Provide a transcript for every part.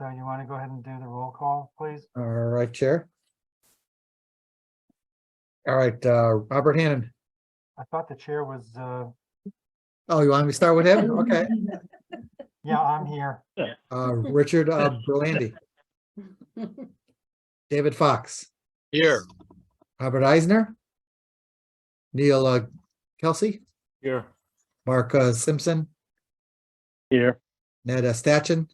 so you want to go ahead and do the roll call, please? All right, Chair. All right, Robert Hannon. I thought the chair was, Oh, you want me to start with him? Okay. yeah, I'm here. Richard Berlandi. David Fox. Here. Robert Eisner. Neil Kelsey. Here. Mark Simpson. Here. Ned Stachin.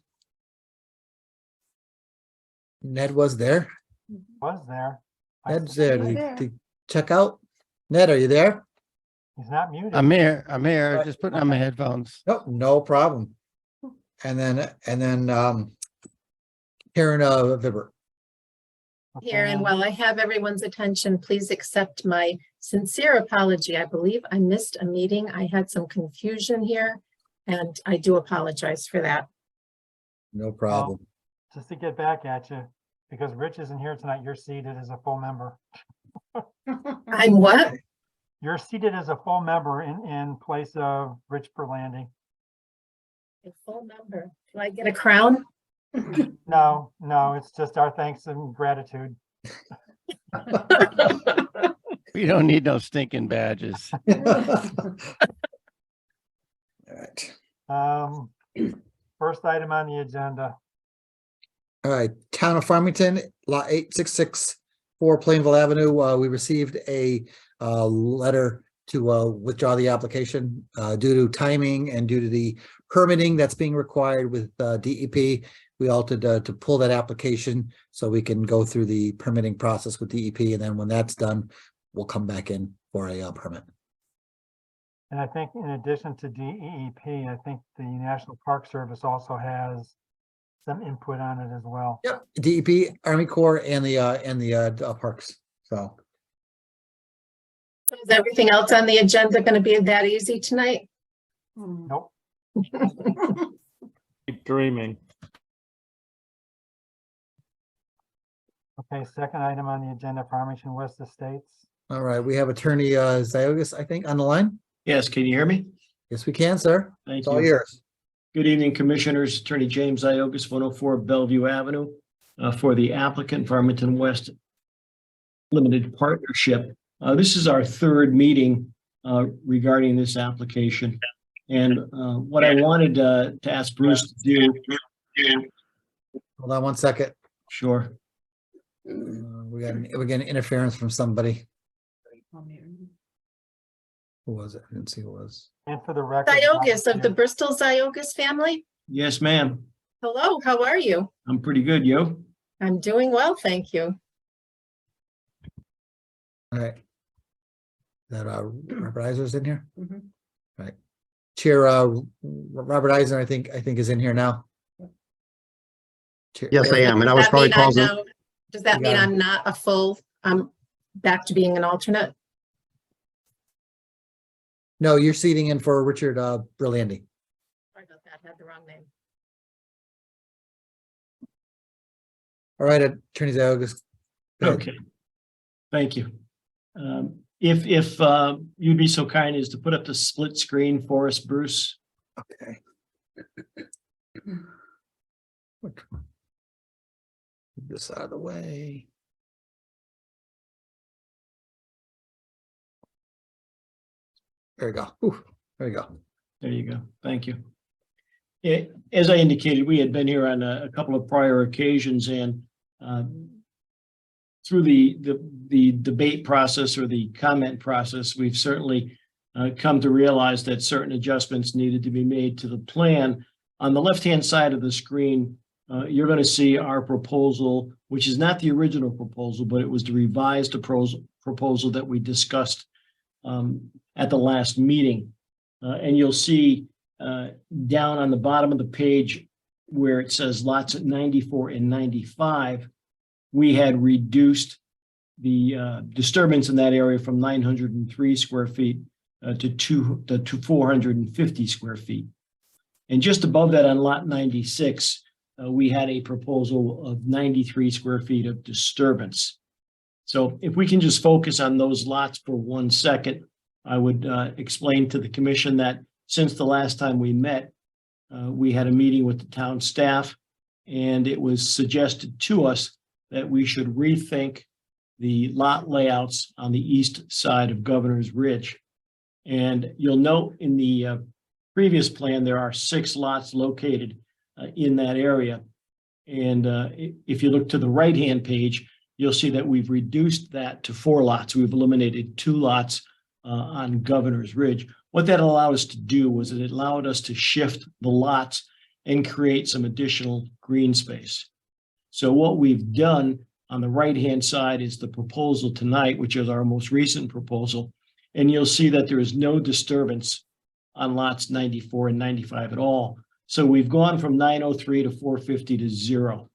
Ned was there. Was there? I Ned's see- there. Did he check out? Ned, are you there? He's not muted. I'm here. Just putting on my headphones. Nope, no problem. And then Karen Vibber. Okay, Here, and while I have everyone's attention, please accept my sincere apology. I believe I missed a meeting. I had some confusion here, and I do apologize for that. No problem. Just to get back at you, because Rich isn't here tonight, you're seated as a full member. I'm what? You're seated as a full member in place of Rich Berlandi. A full member. Do I get a crown? No, it's just our thanks and gratitude. We don't need no stinking badges. All right. First item on the agenda. All right, Town of Farmington, lot 8664 Plainville Avenue. We received a letter to withdraw the application due to timing and due to the permitting that's being required with DEP. We altered to pull that application so we can go through the permitting process with DEP, and then when that's done, we'll come back in for a permit. And I think in addition to DEP, I think the National Park Service also has some input on it as well. Yep, DEP, Army Corps, and the parks. So Is everything else on the agenda going to be that easy tonight? Nope. Keep dreaming. Okay, second item on the agenda, Farmington West Estates. all right, we have Attorney Ziogas, I think, on the line. Yes, can you hear me? Yes, we can, sir. Thank It's all you. yours. Good evening, Commissioners. Attorney James Iogas, 104 Bellevue Avenue, for the applicant Farmington West Limited Partnership. This is our third meeting regarding this application. And what I wanted to ask Bruce to do. Hold on one second. Sure. We got interference from somebody. Who was it? I didn't see who it was. And for the record. Ziogas of the Bristol Ziogas family. Yes, ma'am. Hello, how are you? I'm pretty good, yo. I'm doing well, thank you. All right. That Robert Eisner's in here? Mhm. Right. Chair Robert Eisner, I think is in here now. Chair- Yes, I am, and I was Does that probably mean I'm called. now- Does that You mean got it. I'm not a full, I'm back to being an alternate? No, you're seating in for Richard Berlandi. Sorry about that, I had the wrong name. All right, Attorney Ziogas. Go ahead. Okay. Thank you. If you'd be so kind as to put up the split screen for us, Bruce. Okay. Which one? Move this out of the way. There you go. Ooh, there you go. There you go. Thank you. As I indicated, we had been here on a couple of prior occasions, and through the debate process or the comment process, we've certainly come to realize that certain adjustments needed to be made to the plan. On the left-hand side of the screen, you're going to see our proposal, which is not the original proposal, but it was the revised proposal that we discussed at the last meeting. And you'll see down on the bottom of the page where it says lots at 94 and 95, we had reduced the disturbance in that area from 903 square feet to 450 square feet. And just above that on lot 96, we had a proposal of 93 square feet of disturbance. So if we can just focus on those lots for 1 second, I would explain to the commission that since the last time we met, we had a meeting with the town staff, and it was suggested to us that we should rethink the lot layouts on the east side of Governor's Ridge. And you'll note in the previous plan, there are 6 lots located in that area. And if you look to the right-hand page, you'll see that we've reduced that to 4 lots. We've eliminated 2 lots on Governor's Ridge. What that allowed us to do was it allowed us to shift the lots and create some additional green space. So what we've done on the right-hand side is the proposal tonight, which is our most recent proposal. And you'll see that there is no disturbance on lots 94 and 95 at all. So we've gone from 903 to 450 to 0.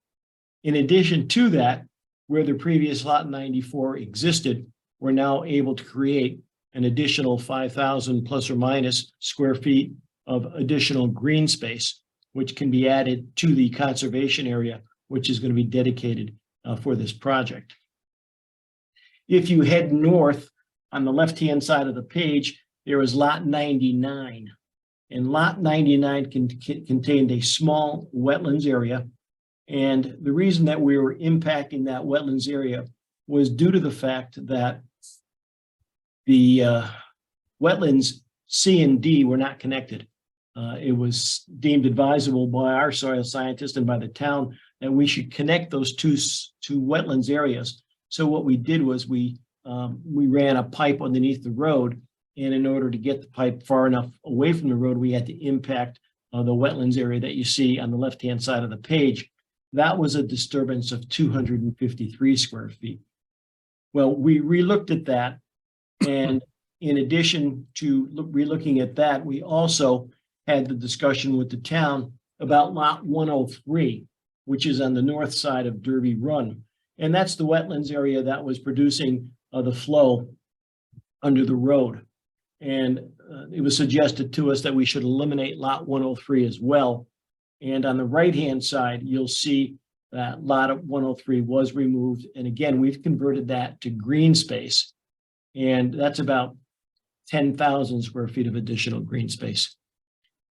In addition to that, where the previous lot 94 existed, we're now able to create an additional 5,000 plus or minus square feet of additional green space, which can be added to the conservation area, which is going to be dedicated for this project. If you head north on the left-hand side of the page, there is lot 99. And lot 99 contained a small wetlands area. And the reason that we were impacting that wetlands area was due to the fact that the wetlands C and D were not connected. It was deemed advisable by our soil scientist and by the town that we should connect those two wetlands areas. So what we did was we ran a pipe underneath the road, and in order to get the pipe far enough away from the road, we had to impact the wetlands area that you see on the left-hand side of the page. That was a disturbance of 253 square feet. Well, we relooked at that, and in addition to relooking at that, we also had the discussion with the town about lot 103, which is on the north side of Derby Run. And that's the wetlands area that was producing the flow under the road. And it was suggested to us that we should eliminate lot 103 as well. And on the right-hand side, you'll see that lot 103 was removed. And again, we've converted that to green space. And that's about 10,000 square feet of additional green space.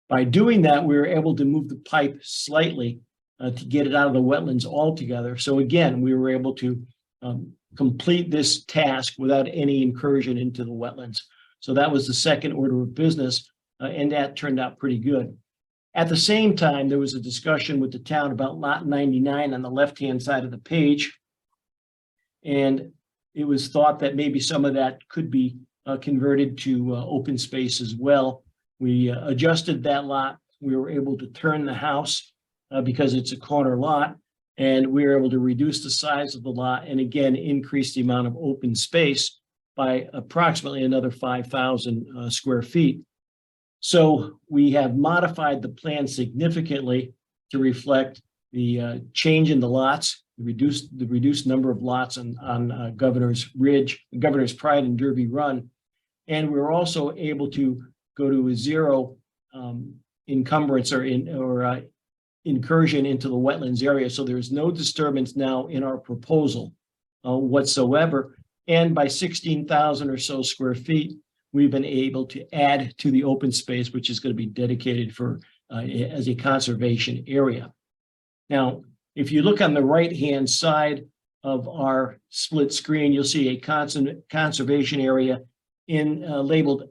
By doing that, we were able to move the pipe slightly to get it out of the wetlands altogether. So again, we were able to complete this task without any incursion into the wetlands. So that was the second order of business, and that turned out pretty good. At the same time, there was a discussion with the town about lot 99 on the left-hand side of the page. And it was thought that maybe some of that could be converted to open space as well. We adjusted that lot. We were able to turn the house because it's a corner lot, and we were able to reduce the size of the lot and again increase the amount of open space by approximately another 5,000 square feet. So we have modified the plan significantly to reflect the change in the lots, the reduced number of lots on Governor's Ridge, Governor's Pride and Derby Run. And we were also able to go to a 0 encumbrance or incursion into the wetlands area. So there's no disturbance now in our proposal whatsoever. And by 16,000 or so square feet, we've been able to add to the open space, which is going to be dedicated for as a conservation area. Now, if you look on the right-hand side of our split screen, you'll see a conservation area labeled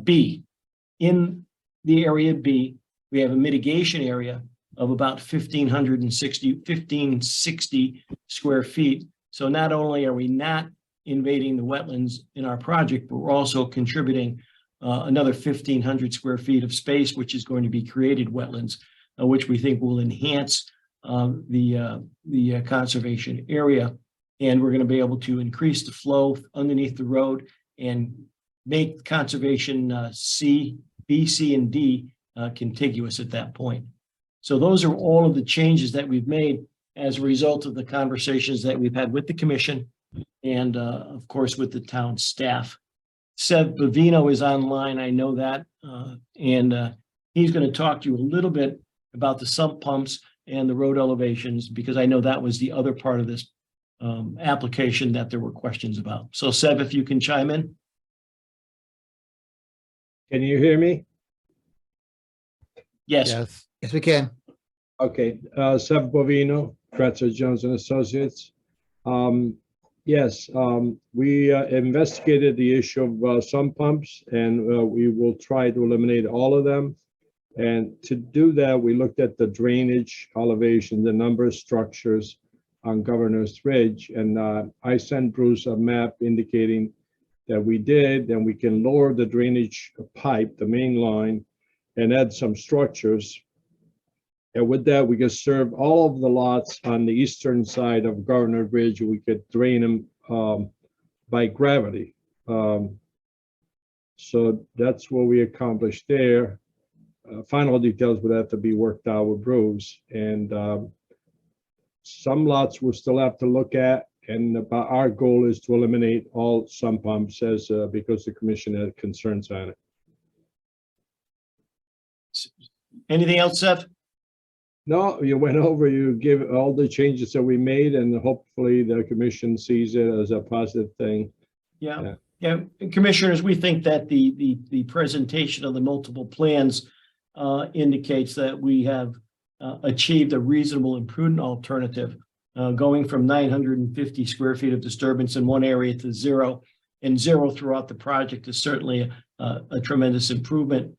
B. In the area B, we have a mitigation area of about 1,560 square feet. So not only are we not invading the wetlands in our project, but we're also contributing another 1,500 square feet of space, which is going to be created wetlands, which we think will enhance the conservation area. And we're going to be able to increase the flow underneath the road and make conservation C, B, C, and D contiguous at that point. So those are all of the changes that we've made as a result of the conversations that we've had with the commission and of course with the town staff. Seth Bavino is online, I know that, and he's going to talk to you a little bit about the sump pumps and the road elevations, because I know that was the other part of this application that there were questions about. So Seth, if you can chime in. Can you hear me? Yes. Yes. Yes, we can. Okay, Seb Bovino, Kretzer Jones and Associates. Yes, we investigated the issue of sump pumps, and we will try to eliminate all of them. And to do that, we looked at the drainage elevation, the number of structures on Governor's Ridge, and I sent Bruce a map indicating that we did, and we can lower the drainage pipe, the main line, and add some structures. And with that, we could serve all of the lots on the eastern side of Governor Bridge. We could drain them by gravity. So that's what we accomplished there. Final details would have to be worked out with Bruce. And some lots we'll still have to look at. And our goal is to eliminate all sump pumps as because the commission had concerns on it. Anything else, Seth? No, you went over, you give all the changes that we made, and hopefully the commission sees it as a positive thing. Yeah. Commissioners, we think that the presentation of the multiple plans indicates that we have achieved a reasonable and prudent alternative, going from 950 square feet of disturbance in one area to zero, and zero throughout the project is certainly a tremendous improvement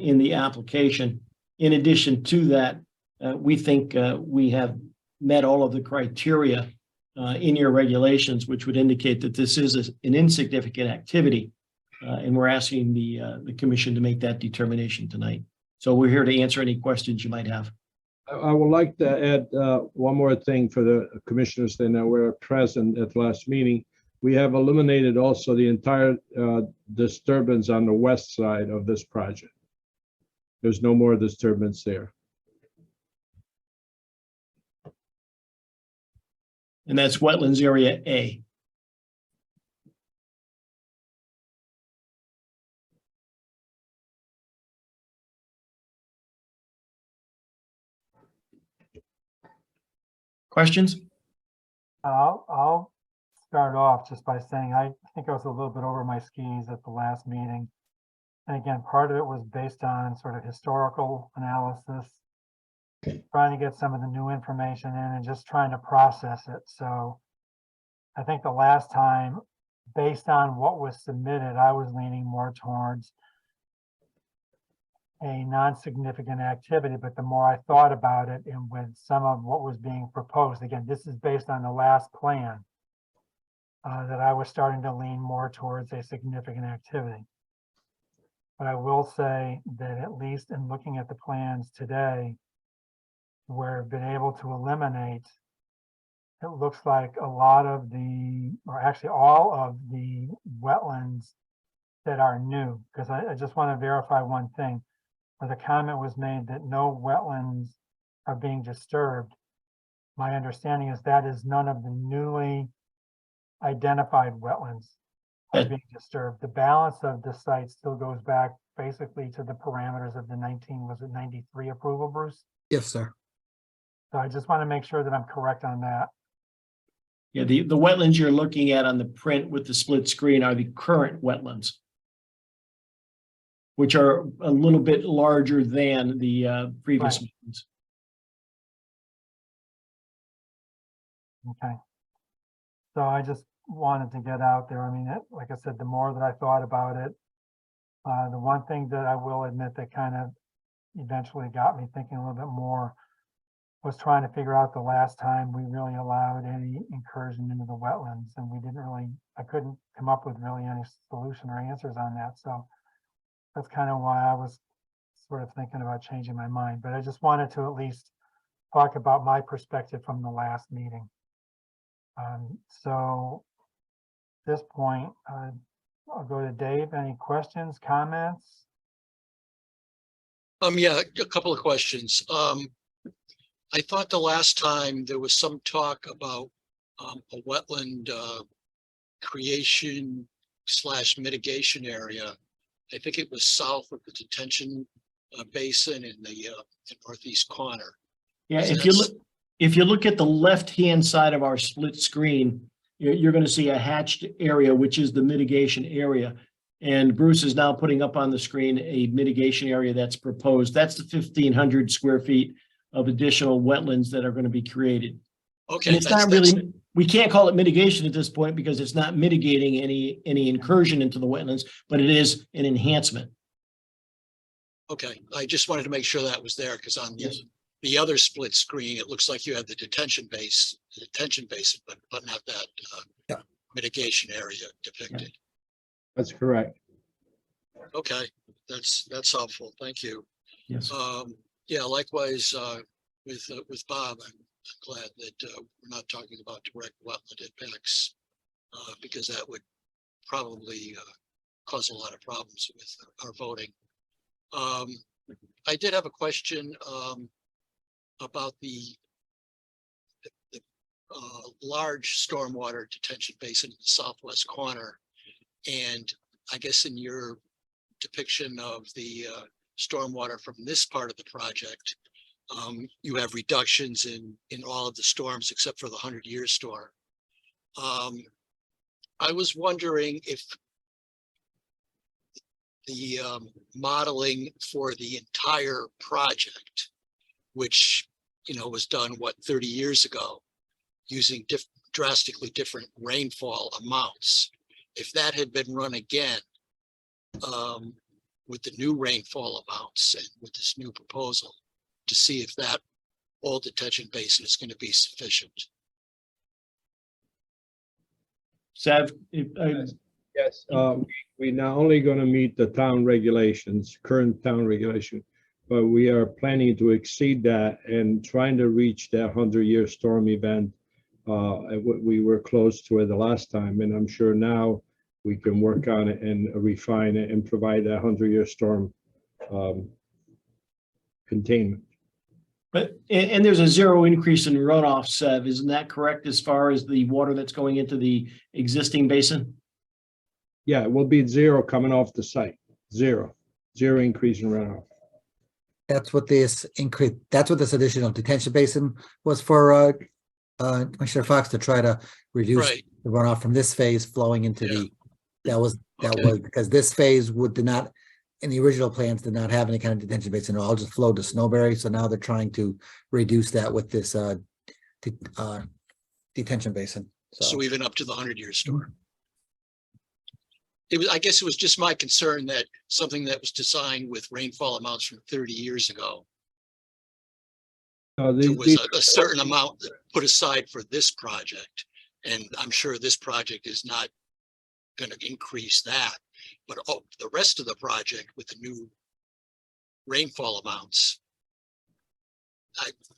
in the application. In addition to that, we think we have met all of the criteria in your regulations, which would indicate that this is an insignificant activity. And we're asking the commission to make that determination tonight. So we're here to answer any questions you might have. I would like to add one more thing for the commissioners that were present at the last meeting. We have eliminated also the entire disturbance on the west side of this project. There's no more disturbance there. And that's Wetlands Area A. Questions? I'll start off just by saying I think I was a little bit over my skis at the last meeting. And again, part of it was based on sort of historical analysis, trying to get some of the new information in and just trying to process it. So I think the last time, based on what was submitted, I was leaning more towards a non-significant activity, but the more I thought about it and with some of what was being proposed, again, this is based on the last plan, that I was starting to lean more towards a significant activity. But I will say that at least in looking at the plans today, we've been able to eliminate, it looks like a lot of the, or actually all of the wetlands that are new, because I just want to verify one thing. Where the comment was made that no wetlands are being disturbed. My understanding is that is none of the newly identified wetlands are being disturbed. The balance of the site still goes back basically to the parameters of the 93 approval, Bruce? Yes, sir. So I just want to make sure that I'm correct on that. Yeah, the wetlands you're looking at on the print with the split screen are the current wetlands, which are a little bit larger than the previous ones. Okay. So I just wanted to get out there. I mean, like I said, the more that I thought about it, the one thing that I will admit that kind of eventually got me thinking a little bit more was trying to figure out the last time we really allowed any incursion into the wetlands, and I couldn't come up with really any solution or answers on that. So that's kind of why I was sort of thinking about changing my mind, but I just wanted to at least talk about my perspective from the last meeting. So at this point, I'll go to Dave. Any questions, comments? Yeah, a couple of questions. I thought the last time there was some talk about a wetland creation / mitigation area. I think it was south of the detention basin in the northeast corner. Yeah, if you look at the left-hand side of our split screen, you're going to see a hatched area, which is the mitigation area. And Bruce is now putting up on the screen a mitigation area that's proposed. That's the 1,500 square feet of additional wetlands that are going to be created. Okay. And it's not really, we can't call it mitigation at this point because it's not mitigating any incursion into the wetlands, but it is an enhancement. Okay, I just wanted to make sure that was there because on the other split screen, it looks like you have the detention basin, but not that Yeah. mitigation area depicted. That's correct. Okay, that's helpful. Thank you. Yes. Yeah, likewise, with Bob, I'm glad that we're not talking about direct wetland impacts because that would probably cause a lot of problems with our voting. I did have a question about the large stormwater detention basin in the southwest corner. And I guess in your depiction of the stormwater from this part of the project, you have reductions in all of the storms except for the 100-year storm. I was wondering if the modeling for the entire project, which was done 30 years ago, using drastically different rainfall amounts, if that had been run again with the new rainfall amounts and with this new proposal, to see if that old detention basin is going to be sufficient. Sav, Yes, we not only going to meet the town regulations, current town regulation, but we are planning to exceed that and trying to reach that 100-year storm event. We were close to it the last time, and I'm sure now we can work on it and refine it and provide that 100-year storm containment. and there's a zero increase in runoff, Sev, isn't that correct as far as the water that's going into the existing basin? Yeah, it will be zero coming off the site. Zero increase in runoff. That's what this increase, that's what this additional detention basin was for, Commissioner Fox, to try to reduce Right. the runoff from this phase flowing into Yeah. that was Okay. because this phase did not, in the original plans, did not have any kind of detention basin. It all just flowed to Snowberry. So now they're trying to reduce that with this, detention basin. So even up to the 100-year storm. I guess it was just my concern that something that was designed with rainfall amounts from 30 years ago, there was a certain amount put aside for this project. And I'm sure this project is not going to increase that, but the rest of the project with the new rainfall amounts,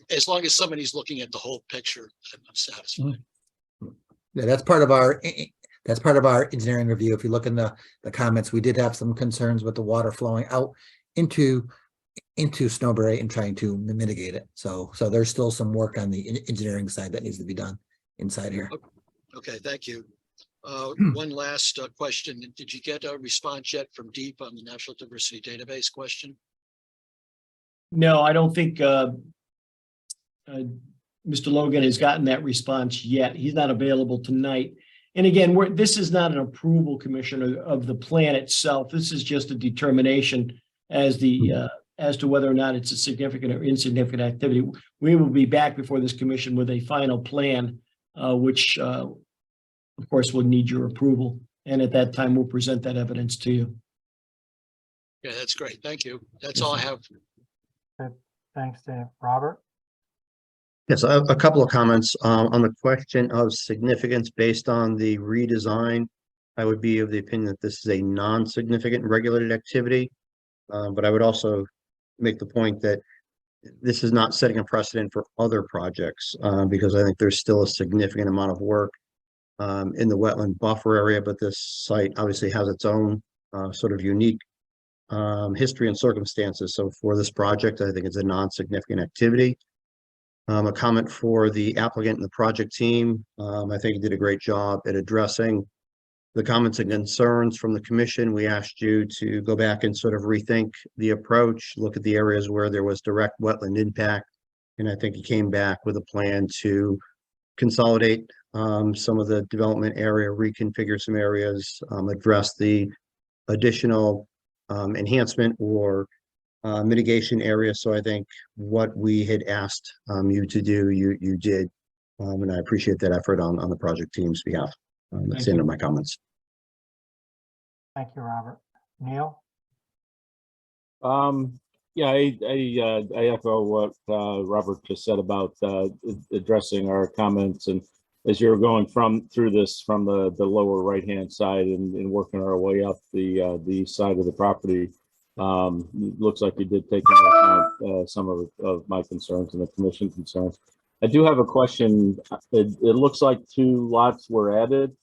as long as somebody's looking at the whole picture, I'm satisfied. Yeah, that's part of our engineering review. If you look in the comments, we did have some concerns with the water flowing out into Snowberry and trying to mitigate it. So there's still some work on the engineering side that needs to be done inside here. Okay, thank you. One last question. Did you get a response yet from DEEP on the Natural Diversity Database question? No, I don't think Mr. Logan has gotten that response yet. He's not available tonight. And again, this is not an approval, Commissioner, of the plan itself. This is just a determination as to whether or not it's a significant or insignificant activity. We will be back before this commission with a final plan, which of course will need your approval. And at that time, we'll present that evidence to you. Yeah, that's great. Thank you. That's all I have. Thanks, Dave. Robert? Yes, a couple of comments on the question of significance based on the redesign. I would be of the opinion that this is a non-significant regulated activity, but I would also make the point that this is not setting a precedent for other projects because I think there's still a significant amount of work in the wetland buffer area, but this site obviously has its own sort of unique history and circumstances. So for this project, I think it's a non-significant activity. A comment for the applicant and the project team. I think you did a great job at addressing the comments and concerns from the commission. We asked you to go back and sort of rethink the approach, look at the areas where there was direct wetland impact. And I think you came back with a plan to consolidate some of the development area, reconfigure some areas, address the additional enhancement or mitigation area. So I think what we had asked you to do, you did. And I appreciate that effort on the project team's behalf. That's Thank the end you. of my comments. Thank you, Robert. Neil? Yeah, I echo what Robert just said about addressing our comments, and as you're going through this from the lower right-hand side and working our way up the east side of the property, looks like you did take into account some of my concerns and the commission concerns. I do have a question. It looks like 2 lots were added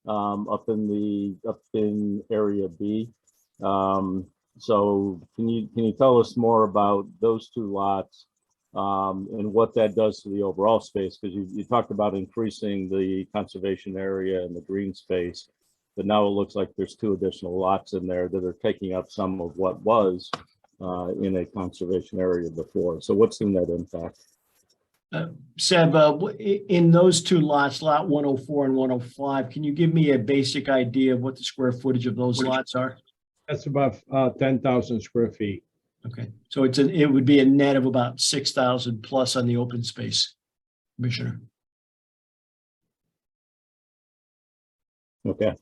up in area B. So can you tell us more about those 2 lots and what that does to the overall space? Because you talked about increasing the conservation area and the green space, but now it looks like there's 2 additional lots in there that are taking up some of what was in a conservation area before. So what's the net impact? Seb, in those 2 lots, lot 104 and 105, can you give me a basic idea of what the square footage of those lots are? That's about 10,000 square feet. Okay, so it would be a net of about 6,000 plus on the open space, Commissioner. Okay.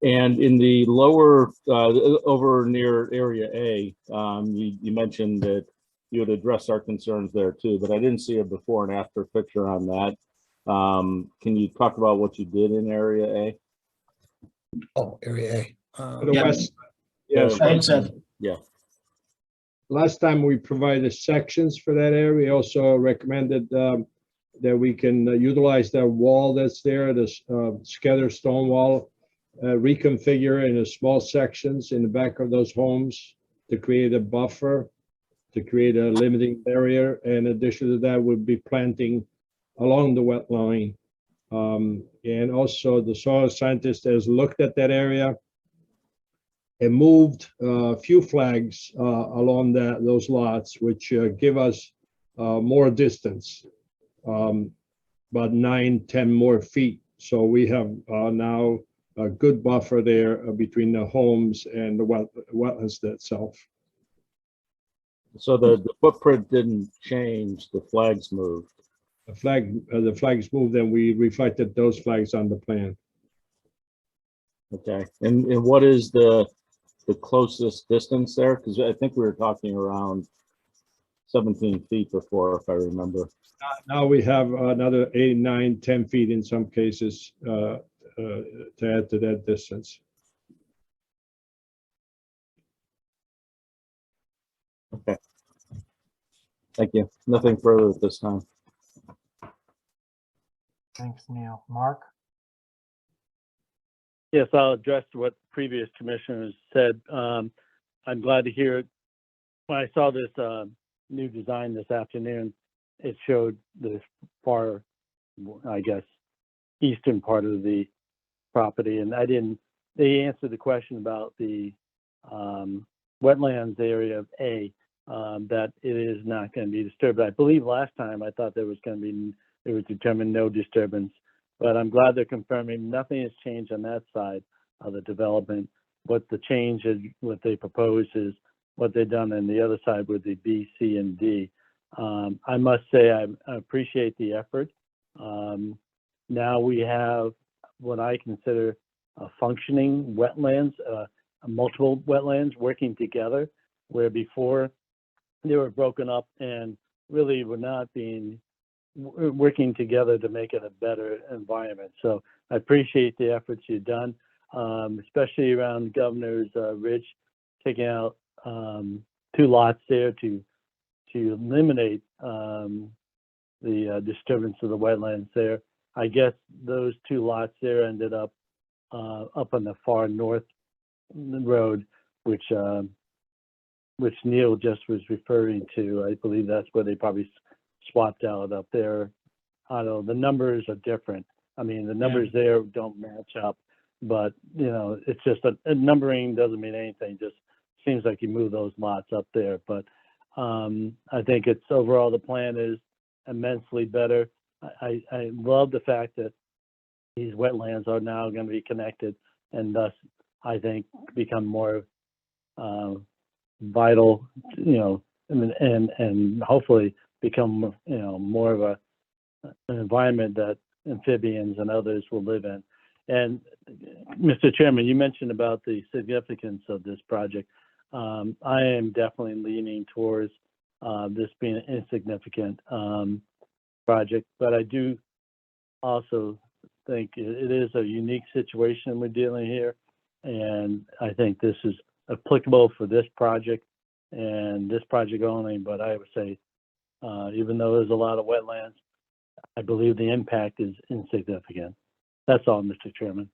And in the lower, over near area A, you mentioned that you would address our concerns there too, but I didn't see a before and after picture on that. Can you talk about what you did in area A? Oh, area A. To the Yeah. west, yes. Go ahead, Seth. Yeah. Last time we provided sections for that area. We also recommended that we can utilize that wall that's there, this scattered stone wall, reconfigure in small sections in the back of those homes to create a buffer, to create a limiting barrier. In addition to that, would be planting along the wet line. And also the soil scientist has looked at that area and moved a few flags along those lots, which give us more distance, about 9-10 more feet. So we have now a good buffer there between the homes and the wetlands itself. So the footprint didn't change, the flags moved. The flags moved, and we reflected those flags on the plan. Okay. And what is the closest distance there? Because I think we were talking around 17 feet before, if I remember. Now we have another 8, 9, 10 feet in some cases to add to that distance. Okay. Thank you. Nothing further at this time. Thanks, Neil. Mark? Yes, I'll address what previous commissioners said. I'm glad to hear it. When I saw this new design this afternoon, it showed the far, I guess, eastern part of the property. And they answered the question about the wetlands area of A, that it is not going to be disturbed. I believe last time I thought there was determined no disturbance. But I'm glad they're confirming nothing has changed on that side of the development. What the change is, what they propose is what they've done on the other side with the B, C, and D. I must say I appreciate the effort. Now we have what I consider a functioning wetlands, multiple wetlands working together, where before they were broken up and really were not working together to make it a better environment. So I appreciate the efforts you've done, especially around Governor's Ridge, taking out 2 lots there to eliminate the disturbance of the wetlands there. I guess those 2 lots there ended up on the far north road, which Neil just was referring to. I believe that's where they probably swapped out up there. I don't know, the numbers are different. I mean, the numbers there don't match up, but it's just a numbering doesn't mean anything. Just seems like you move those lots up there. But I think it's overall the plan is immensely better. I love the fact that these wetlands are now going to be connected and thus I think become more vital, and hopefully become, more of an environment that amphibians and others will live in. And Mr. Chairman, you mentioned about the significance of this project. I am definitely leaning towards this being an insignificant project, but I do also think it is a unique situation we're dealing here. And I think this is applicable for this project and this project only, but I would say, even though there's a lot of wetlands, I believe the impact is insignificant. That's all, Mr. Chairman.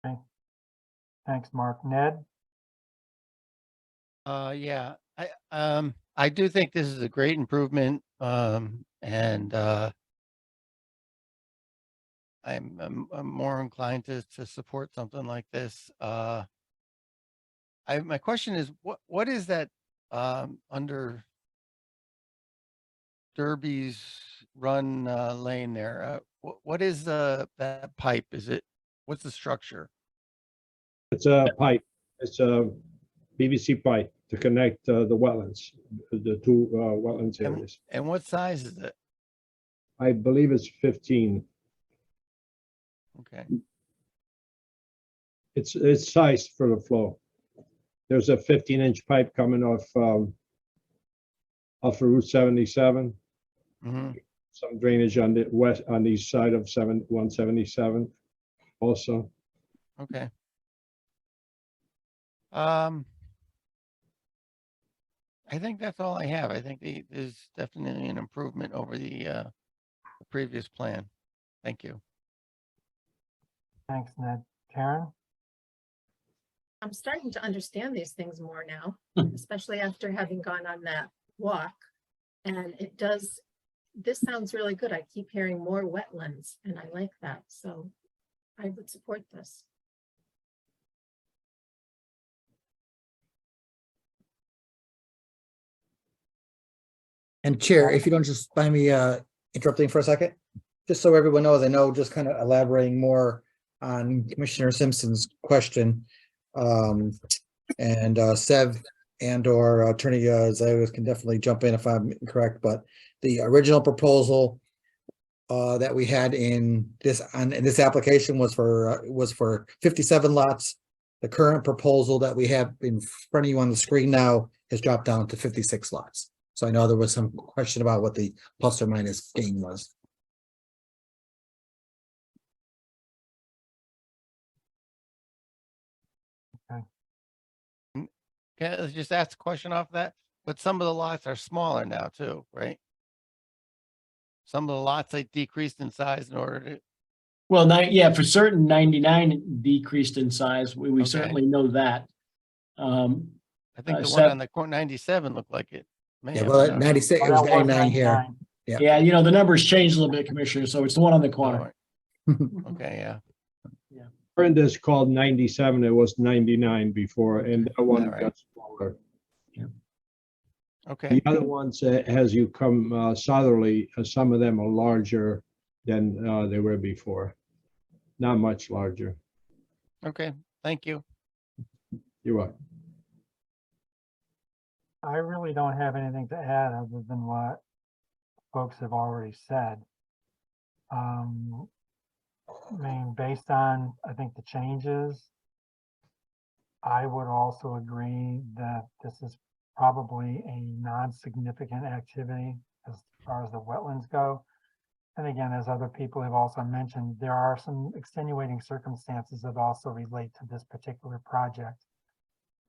Okay. Thanks, Mark. Ned? Yeah, I do think this is a great improvement. And I'm more inclined to support something like this. My question is, what is that under Derby's Run lane there? What is that pipe? What's the structure? It's a pipe. It's a PVC pipe to connect the wetlands, the two wetlands areas. And what size is it? I believe it's 15. Okay. It's sized for the flow. There's a 15-inch pipe coming off of Route 77. Mm-hmm. Some drainage on the east side of 177 also. Okay. I think that's all I have. I think there's definitely an improvement over the previous plan. Thank you. Thanks, Ned. Karen? I'm starting to understand these things more now, especially after having gone on that walk. And this sounds really good. I keep hearing more wetlands and I like that. So I would support this. And Chair, if you don't just mind me interrupting for a second, just so everyone knows, I know just kind of elaborating more on Commissioner Simpson's question. And Sev and or Attorney Zayas can definitely jump in if I'm incorrect, but the original proposal that we had in this application was for 57 lots. The current proposal that we have in front of you on the screen now has dropped down to 56 lots. So I know there was some question about what the plus or minus gain was. Okay, let's just ask a question off that. But some of the lots are smaller now too, right? Some of the lots they decreased in size in order to. Well, yeah, for certain 99 decreased in size. We Okay. certainly know that. I think the one Seth- on the court 97 looked like it. May Yeah, have well, been at ours. 96, Oh, it was that was 99 here. 99. Yeah, the numbers changed a little bit, Commissioner, so it's the one on the corner. Okay, yeah. Print is called 97. It was 99 before, and that one All right. got smaller. Okay. The other ones, as you come southerly, some of them are larger than they were before. Not much larger. Okay. Thank you. You're right. I really don't have anything to add other than what folks have already said. I mean, based on, I think, the changes, I would also agree that this is probably a non-significant activity as far as the wetlands go. And again, as other people have also mentioned, there are some extenuating circumstances that also relate to this particular project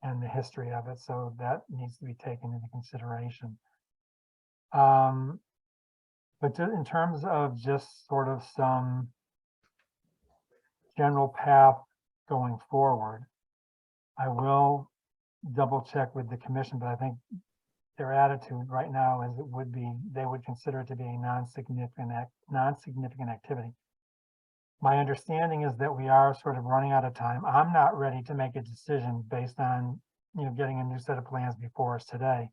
and the history of it. So that needs to be taken into consideration. But in terms of just sort of some general path going forward, I will double check with the commission, but I think their attitude right now is they would consider it to be a non-significant activity. My understanding is that we are sort of running out of time. I'm not ready to make a decision based on, getting a new set of plans before us today.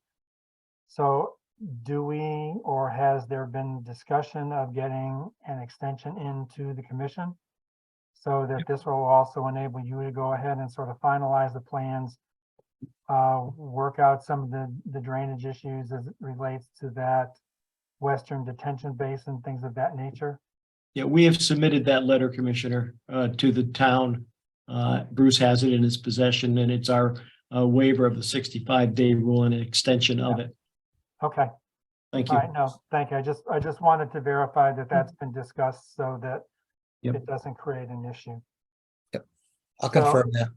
So do we, or has there been discussion of getting an extension into the commission so that this will also enable you to go ahead and sort of finalize the plans work out some of the drainage issues as it relates to that western detention basin, things of that nature? Yeah, we have submitted that letter, Commissioner, to the town. Bruce has it in his possession, and it's our waiver of the 65-day rule and an extension of it. Okay, Thank all you. right, no, thank you. I just wanted to verify that that's been discussed so that Yep. it doesn't create an issue. I'll So- confirm that.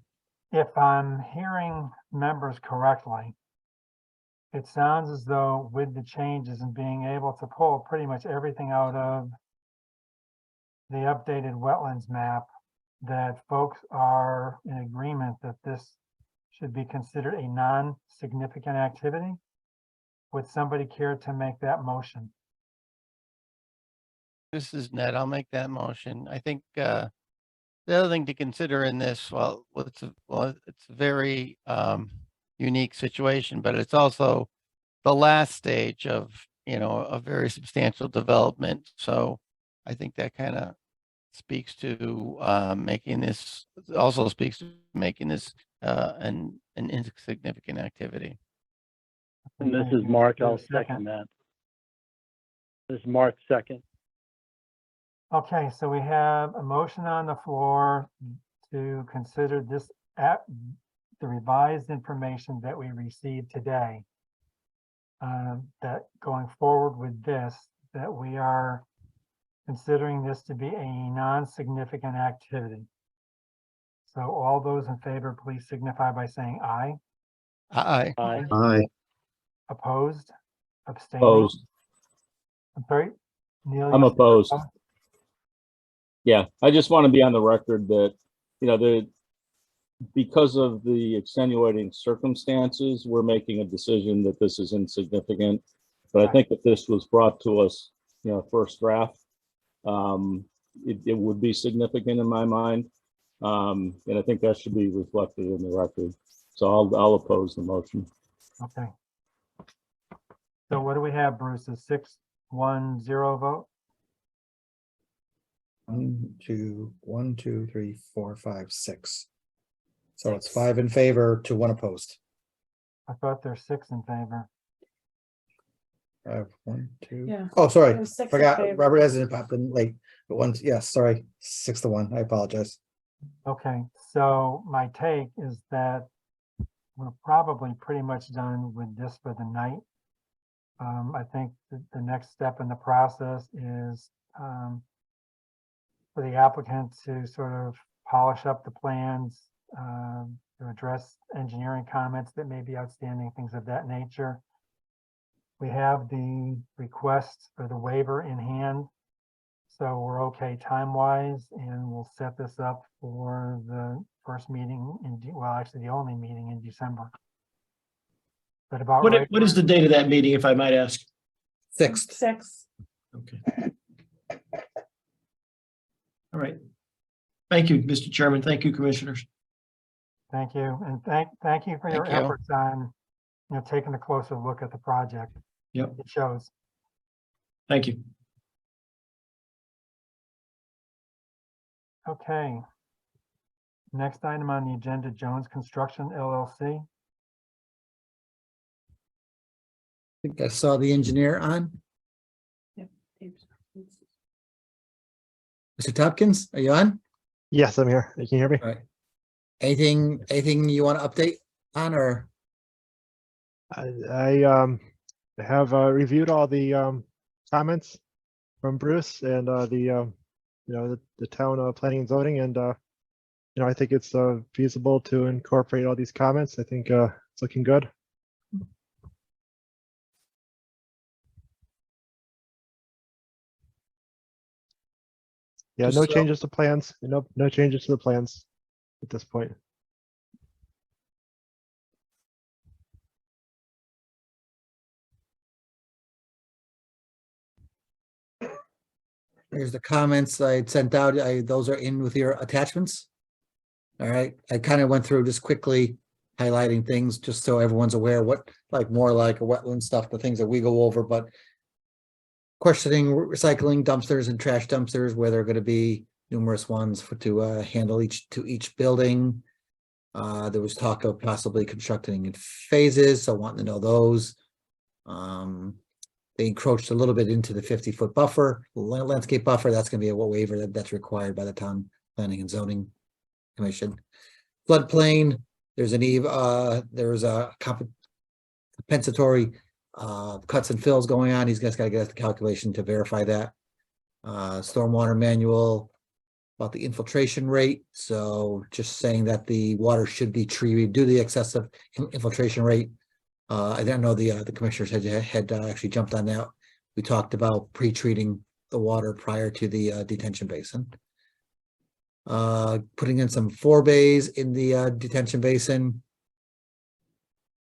If I'm hearing members correctly, it sounds as though with the changes and being able to pull pretty much everything out of the updated wetlands map, that folks are in agreement that this should be considered a non-significant activity. Would somebody care to make that motion? This is Ned. I'll make that motion. I think, the other thing to consider in this, it's a very, unique situation, but it's also the last stage of, a very substantial development. So I think that kind of speaks to, also speaks to making this, an insignificant activity. And this Thank is you. Mark. Is there a I'll second that. This is Mark second. Okay, so we have a motion on the floor to consider this at the revised information that we received today. That going forward with this, that we are considering this to be a non-significant activity. So all those in favor, please signify by saying aye. Aye. Aye. Aye. Opposed? Abstaining? Opposed. I'm sorry, Neil. I'm you said opposed. opposed? Yeah, I just want to be on the record that, because of the extenuating circumstances, we're making a decision that this is insignificant. But I think if this was brought to us, first draft, it would be significant in my mind. And I think that should be reflected in the record. So I'll oppose the motion. Okay. So what do we have, Bruce? A 6-1-0 vote? 1, 2, 3, 4, 5, 6. So it's 5 in favor to 1 opposed. I thought there's 6 in favor. 1, 2. Yeah. Oh, sorry, It was 6 in forgot. favor. Robert hasn't popped in late, but 1, yes, sorry, 6-1. I apologize. Okay, so my take is that we're probably pretty much done with this for the night. I think the next step in the process is for the applicant to sort of polish up the plans, to address engineering comments that may be outstanding, things of that nature. We have the request for the waiver in hand. So we're okay time-wise, and we'll set this up for the first meeting actually the only meeting in December. But about right. What is the date of that meeting, if I might ask? 6th. 6. Okay. All right. Thank you, Mr. Chairman. Thank you, Commissioners. Thank you, and thank you for your Thank you. efforts on, taking a closer look at the project. Yep. It shows. Thank you. Okay. Next item on the agenda, Jones Construction LLC. I think I saw the engineer on. Mr. Tompkins, are you on? Yes, I'm here. Can you hear me? All right. Anything you want to update on, or? I have reviewed all the comments from Bruce and the town planning and zoning, and I think it's feasible to incorporate all these comments. I think it's looking good. Yeah, Just no so- changes to plans. No changes to the plans at this point. Here's the comments I had sent out. Those are in with your attachments. All right, I kind of went through just quickly highlighting things just so everyone's aware what, more like a wetland stuff, the things that we go over, but questioning recycling dumpsters and trash dumpsters, where there are going to be numerous ones to handle each building. There was talk of possibly constructing in phases, so wanting to know those. They encroached a little bit into the 50-foot buffer, landscape buffer. That's gonna be a waiver that's required by the town planning and zoning commission. Floodplain, there's there was a compensatory cuts and fills going on. He's just gotta get us the calculation to verify that. Stormwater manual about the infiltration rate. So just saying that the water should be treated due to the excessive infiltration rate. I didn't know the commissioners had actually jumped on that. We talked about pre-treating the water prior to the detention basin. Putting in some forebays in the detention basin.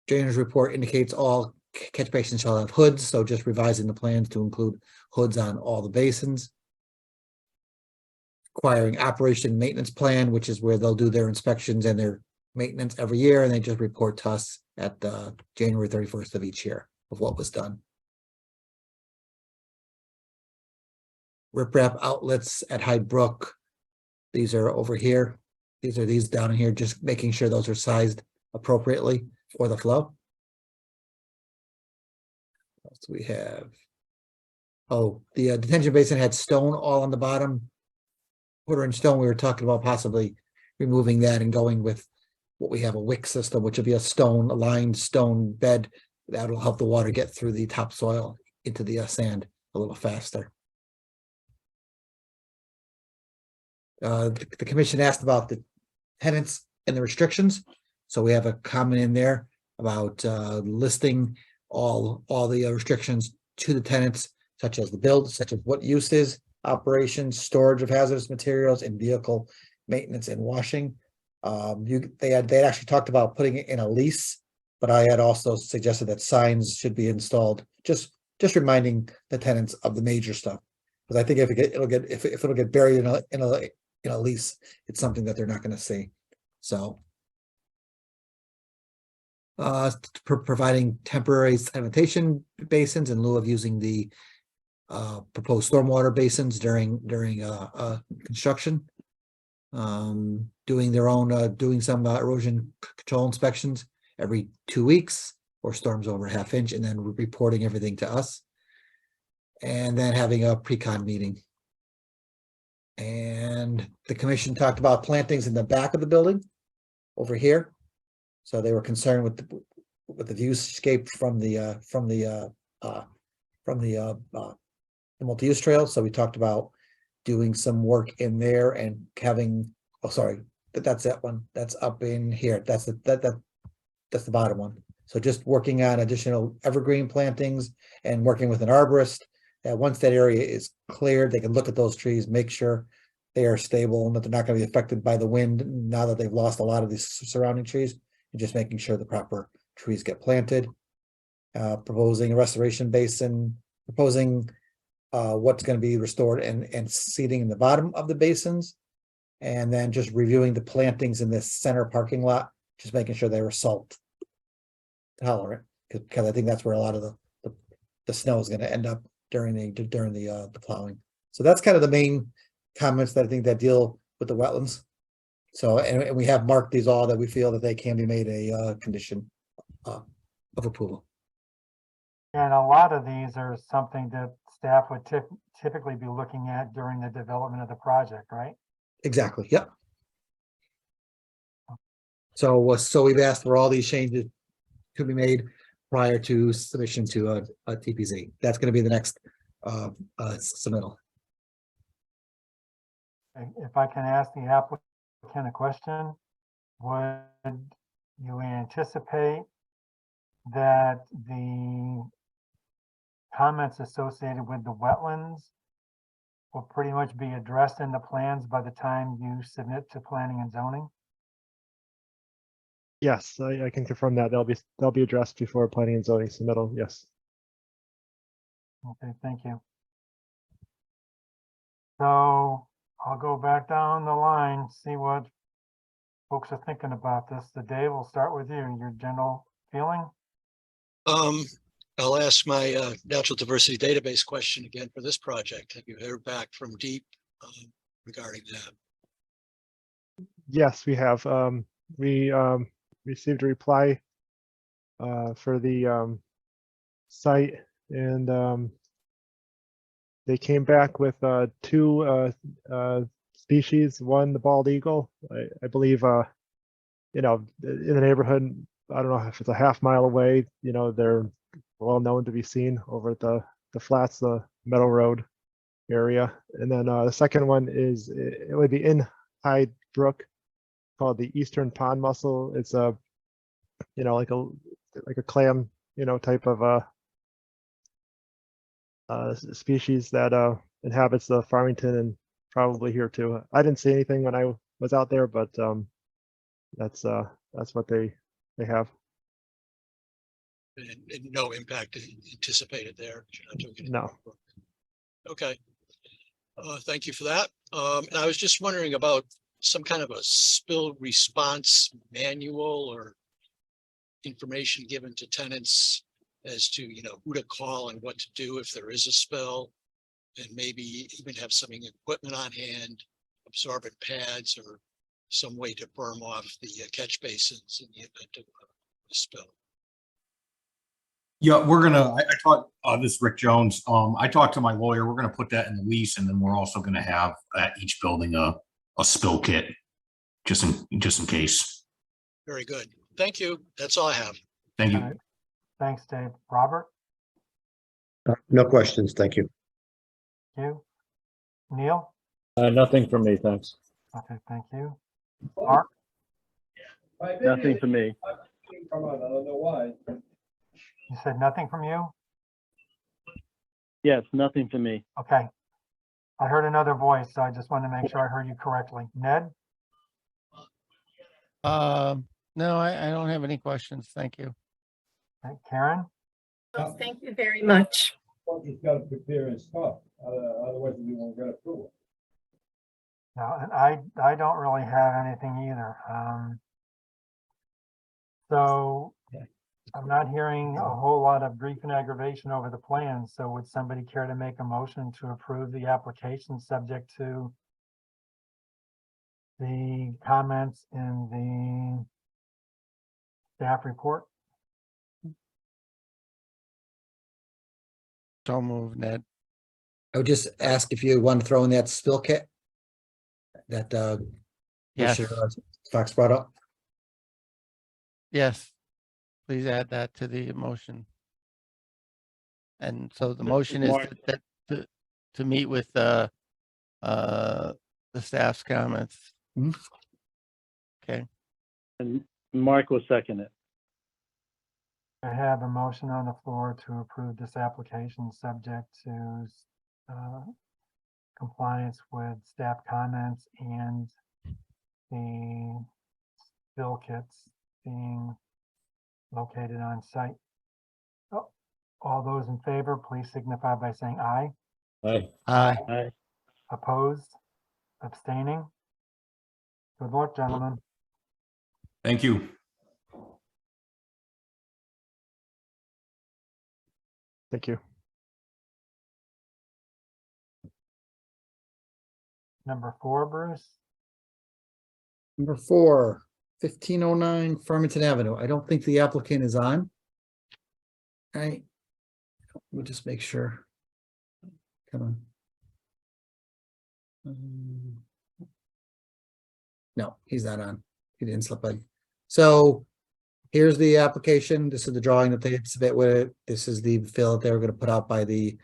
Drainage report indicates all catch basins shall have hoods, so just revising the plans to include hoods on all the basins. Requiring operation and maintenance plan, which is where they'll do their inspections and their maintenance every year, and they just report to us at January 31st of each year of what was done. Riprap outlets at Hyde Brook. These are over here. These are these down in here, just making sure those are sized appropriately for the flow. What else do we have? Oh, the detention basin had stone all on the bottom. Quarter-inch stone, we were talking about possibly removing that and going with what we have, a wick system, which will be a lined stone bed that'll help the water get through the topsoil into the sand a little faster. The commission asked about the tenants and the restrictions, so we have a comment in there about listing all the restrictions to the tenants, such as what uses, operations, storage of hazardous materials, and vehicle maintenance and washing. They had actually talked about putting it in a lease, but I had also suggested that signs should be installed, just reminding the tenants of the major stuff. Because I think if it'll get buried in a lease, it's something that they're not going to see. So, providing temporary sanitation basins in lieu of using the proposed stormwater basins during construction. Doing their own doing some erosion control inspections every 2 weeks or storms over a half inch, and then reporting everything to us, and then having a pre-con meeting. And the commission talked about plantings in the back of the building over here, so they were concerned with the viewscape from the multi-use trail. So we talked about doing some work in there and having, oh, sorry, that's that one. That's up in here. That's the bottom one. So just working on additional evergreen plantings and working with an arborist. That once that area is cleared, they can look at those trees, make sure they are stable and that they're not going to be affected by the wind now that they've lost a lot of these surrounding trees, and just making sure the proper trees get planted. Proposing a restoration basin, proposing what's going to be restored and seeding in the bottom of the basins, and then just reviewing the plantings in this center parking lot, just making sure they were salt tolerant, because I think that's where a lot of the snow is going to end up during the plowing. So that's kind of the main comments that I think that deal with the wetlands. So and we have marked these all that we feel that they can be made a condition of approval. And a lot of these are something that staff would typically be looking at during the development of the project, right? Exactly. Yep. So we've asked for all these changes to be made prior to submission to a TPZ. That's going to be the next submittal. If I can ask the applicant a question, would you anticipate that the comments associated with the wetlands will pretty much be addressed in the plans by the time you submit to planning and zoning? Yes, I can confirm that they'll be addressed before planning and zoning submittal. Yes. Okay, thank you. So I'll go back down the line, see what folks are thinking about this. The Dave, we'll start with you. Your general feeling? I'll ask my natural diversity database question again for this project. Have you heard back from DEEP regarding that? Yes, we have. we received a reply for the site, and they came back with two species. One, the bald eagle, I believe, in the neighborhood. I don't know if it's a half-mile away. They're well known to be seen over at the flats, the Meadow Road area. And then the second one is, it would be in Hyde Brook, called the Eastern Pond Mussel. It's a, like a clam, type of species that inhabits the Farmington and probably here too. I didn't see anything when I was out there, but that's what they have. And no impact anticipated there. You're not doing anything. No. Okay. Thank you for that. And I was just wondering about some kind of a spill response manual or information given to tenants as to, who to call and what to do if there is a spill, and maybe even have some equipment on hand, absorbent pads, or some way to berm off the catch basins in the event of a spill. Yeah, I talked, this is Rick Jones. I talked to my lawyer. We're gonna put that in the lease, and then we're also gonna have at each building a spill kit, just in case. Very good. Thank you. That's all I have. Thank All you. right. Thanks, Dave. Robert, No questions. Thank you. you? Neil? Nothing from me, thanks. Okay, thank you. Mark? Nothing for me. You said nothing from you? Yes, nothing for me. Okay. I heard another voice, so I just wanted to make sure I heard you correctly. Ned? No, I don't have any questions. Thank you. Okay, Karen? Well, thank you very much. He's got to prepare his stuff, otherwise we won't get approval. No, and I don't really have anything either. So I'm not hearing a whole lot of grief and aggravation over the plan. So would somebody care to make a motion to approve the application subject to the comments in the staff report? So move, Ned. I would just ask if you want to throw in that spill kit that Yes, Commissioner Fox brought up. yes. Please add that to the motion. And so the motion is Mark. to meet with the staff's comments. Mhm. Okay, And Mark will second it. I have a motion on the floor to approve this application subject to compliance with staff comments and the spill kits being located on site. Oh, all those in favor, please signify by saying aye. Aye. aye. Aye. Opposed, abstaining. Good luck, gentlemen. Thank you. Thank you. Number 4, Bruce. Number 4, 1509 Farmington Avenue. I don't think the applicant is on. All right. We'll just make sure. Come on. No, he's not on. He didn't slip in. So here's the application. This is the drawing that they submit with it. This is the fill that they were going to put out by the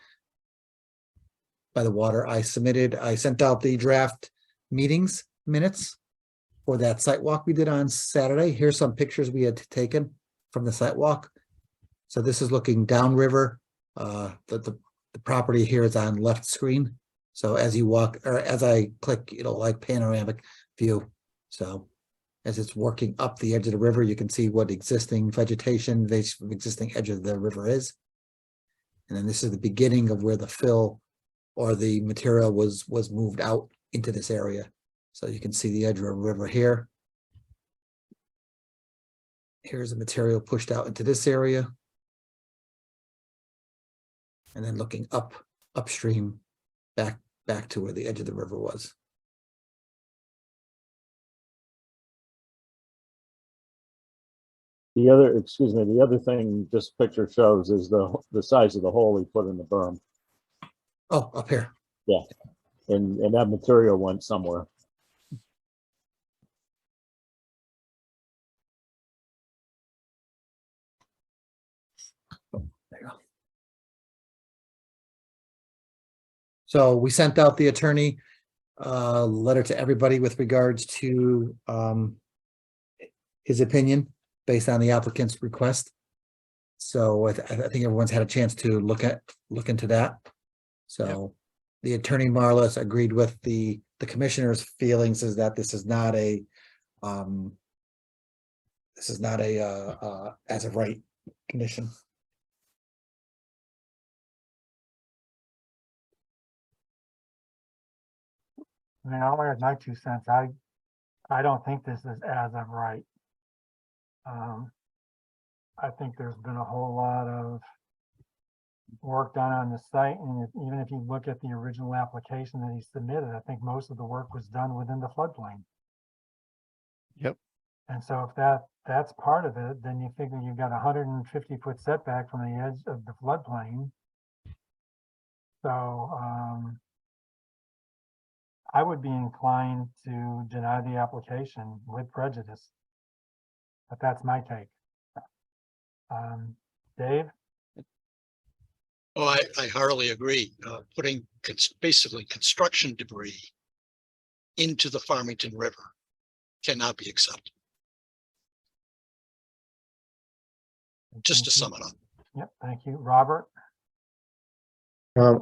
water. I sent out the draft meetings minutes for that site walk we did on Saturday. Here's some pictures we had taken from the site walk. So this is looking downriver. The property here is on left screen. So as you walk, or as I click, it'll like panoramic view. So as it's working up the edge of the river, you can see what existing vegetation, the existing edge of the river is. And then this is the beginning of where the fill or the material was moved out into this area. So you can see the edge of the river here. Here's the material pushed out into this area. And then looking upstream, back to where the edge of the river was. The other, excuse me, the other thing this picture shows is the size of the hole he put in the berm. Oh, up here. Yeah. And that material went somewhere. There you go. So we sent out the attorney letter to everybody with regards to his opinion based on the applicant's request. So I think everyone's had a chance to look into that. So the attorney Marlis agreed with the commissioner's feelings is that this is not a as of right condition. I mean, I'll add my 2 cents. I don't think this is as of right. I think there's been a whole lot of work done on the site, and even if you look at the original application that he submitted, I think most of the work was done within the floodplain. Yep. And so if that's part of it, then you figure you've got a 150-foot setback from the edge of the floodplain. So I would be inclined to deny the application with prejudice. But that's my take. Dave? Oh, I heartily agree. Putting basically construction debris into the Farmington River cannot be accepted. Just to sum it up. Yep, thank you. Robert?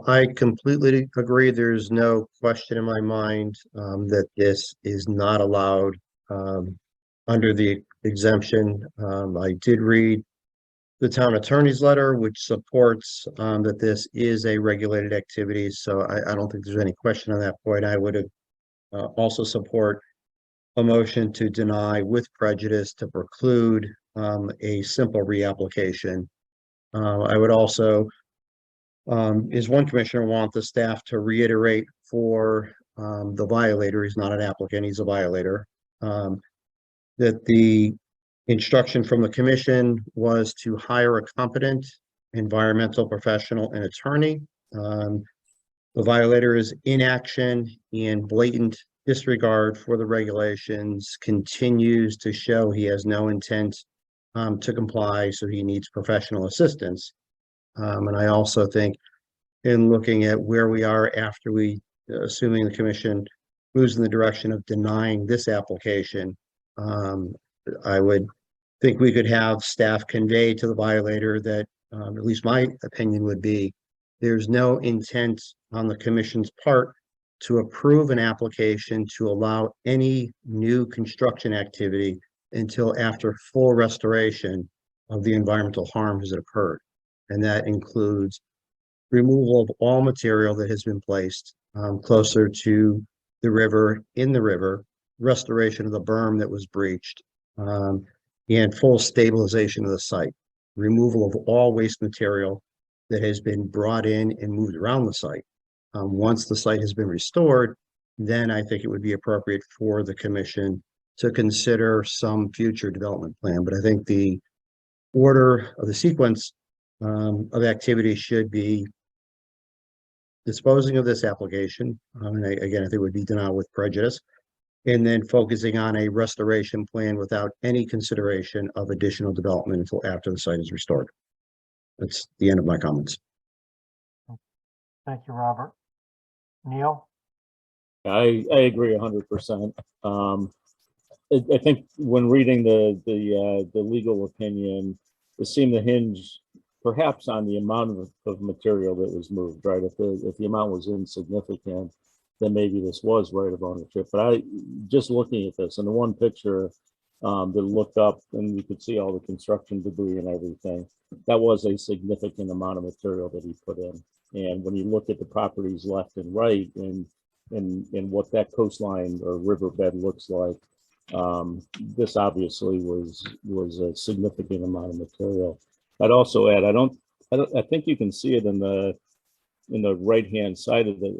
I completely agree. There's no question in my mind that this is not allowed under the exemption. I did read the town attorney's letter, which supports that this is a regulated activity. So I don't think there's any question on that point. I would also support a motion to deny with prejudice to preclude a simple reapplication. I would also, is one commissioner want the staff to reiterate for the violator, he's not an applicant, he's a violator, that the instruction from the commission was to hire a competent environmental professional and attorney. The violator is inaction and blatant disregard for the regulations continues to show he has no intent to comply, so he needs professional assistance. And I also think in looking at where we are after we, assuming the commission moves in the direction of denying this application, I would think we could have staff convey to the violator that, at least my opinion would be, there's no intent on the commission's part to approve an application to allow any new construction activity until after full restoration of the environmental harm has occurred. And that includes removal of all material that has been placed closer to the river, in the river, restoration of the berm that was breached, and full stabilization of the site, removal of all waste material that has been brought in and moved around the site. Once the site has been restored, then I think it would be appropriate for the commission to consider some future development plan. But I think the order of the sequence of activities should be disposing of this application. And again, I think it would be denied with prejudice, and then focusing on a restoration plan without any consideration of additional development until after the site is restored. That's the end of my comments. Thank you, Robert. Neil? I agree 100%. I think when reading the legal opinion, it seemed to hinge perhaps on the amount of material that was moved, right? If the amount was insignificant, then maybe this was right of ownership. But just looking at this, and the one picture that looked up and you could see all the construction debris and everything, that was a significant amount of material that he put in. And when you look at the properties left and right and what that coastline or riverbed looks like, this obviously was a significant amount of material. I'd also add, I think you can see it in the right-hand side of the,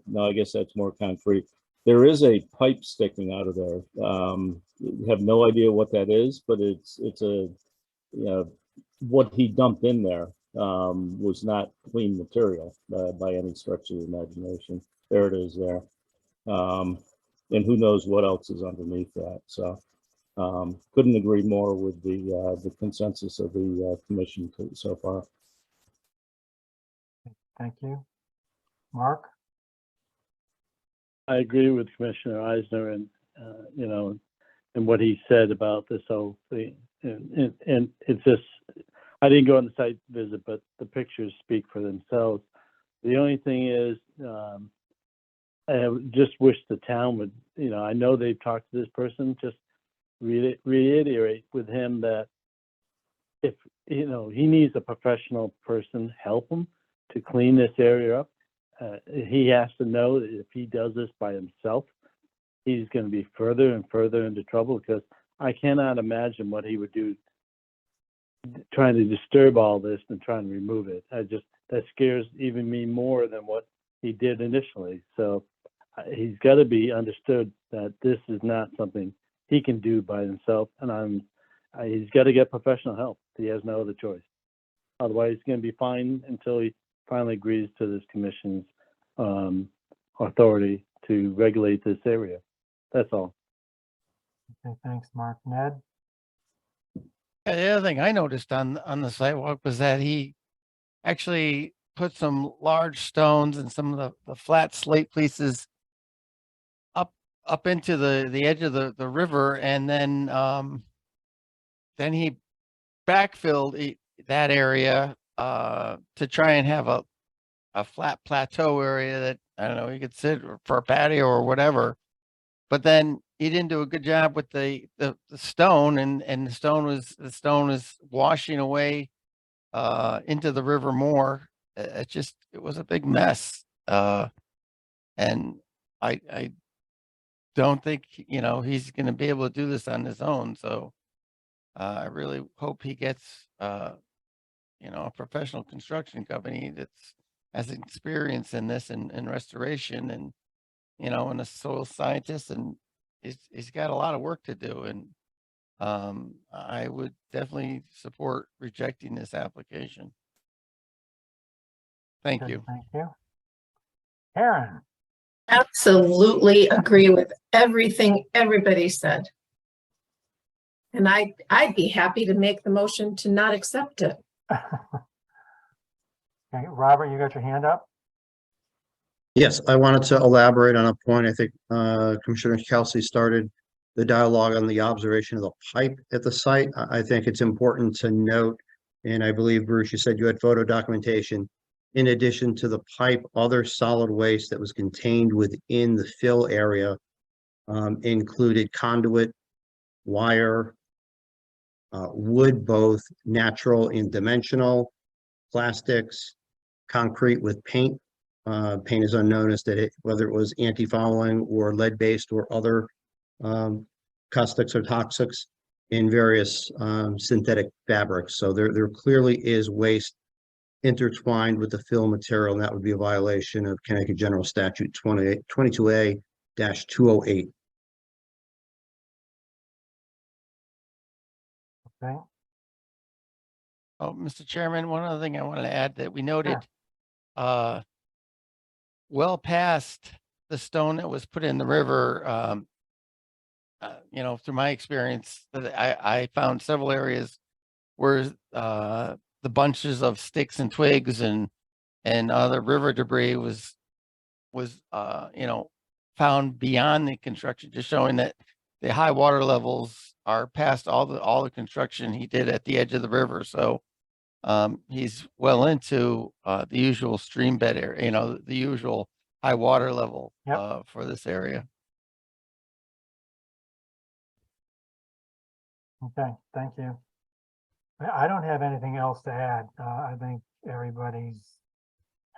no, I guess that's more concrete. There is a pipe sticking out of there. You have no idea what that is, but it's a what he dumped in there was not clean material by any stretch of the imagination. There it is there. And who knows what else is underneath that. So couldn't agree more with the consensus of the commission so far. Thank you. Mark? I agree with Commissioner Eisner and, and what he said about this whole thing. And it's just, I didn't go on the site visit, but the pictures speak for themselves. The only thing is, I just wish the town would, I know they've talked to this person, just reiterate with him that if, he needs a professional person help him to clean this area up. He has to know that if he does this by himself, he's going to be further and further into trouble, because I cannot imagine what he would do trying to disturb all this and trying to remove it. That scares even me more than what he did initially. So he's got to be understood that this is not something he can do by himself, and he's got to get professional help. He has no other choice. Otherwise, he's going to be fined until he finally agrees to this commission's authority to regulate this area. That's all. Okay, thanks, Mark. Ned? Yeah, the other thing I noticed on the sidewalk was that he actually put some large stones and some of the flat slate pieces up into the edge of the river, and then he backfilled that area to try and have a flat plateau area that, I don't know, you could sit for a patio or whatever. But then he didn't do a good job with the stone, and the stone was washing away into the river more. It was a big mess. And I don't think, he's going to be able to do this on his own. So I really hope he gets, a professional construction company that's has experience in this and restoration, and, and a soil scientist, and he's got a lot of work to do. And I would definitely support rejecting this application. Thank Good, you. thank you. Karen? Absolutely agree with everything everybody said. And I'd be happy to make the motion to not accept it. Okay, Robert, you got your hand up? Yes, I wanted to elaborate on a point. I think Commissioner Kelsey started the dialogue on the observation of the pipe at the site. I think it's important to note, and I believe, Bruce, you said you had photo documentation. In addition to the pipe, other solid waste that was contained within the fill area included conduit, wire, wood, both natural and dimensional, plastics, concrete with paint. Paint is unknown as to whether it was anti-fouling or lead-based or other caustics or toxics in various synthetic fabrics. So there clearly is waste intertwined with the fill material, and that would be a violation of Connecticut General Statute 22A-208. Okay, Oh, Mr. Chairman, one other thing I wanted to add that we noted, well past the stone that was put in the river, through my experience, I found several areas where the bunches of sticks and twigs and other river debris was found beyond the construction, just showing that the high water levels are past all the construction he did at the edge of the river. So he's well into the usual stream bed area, the usual high water level for this area. okay, thank you. I don't have anything else to add. I think everybody's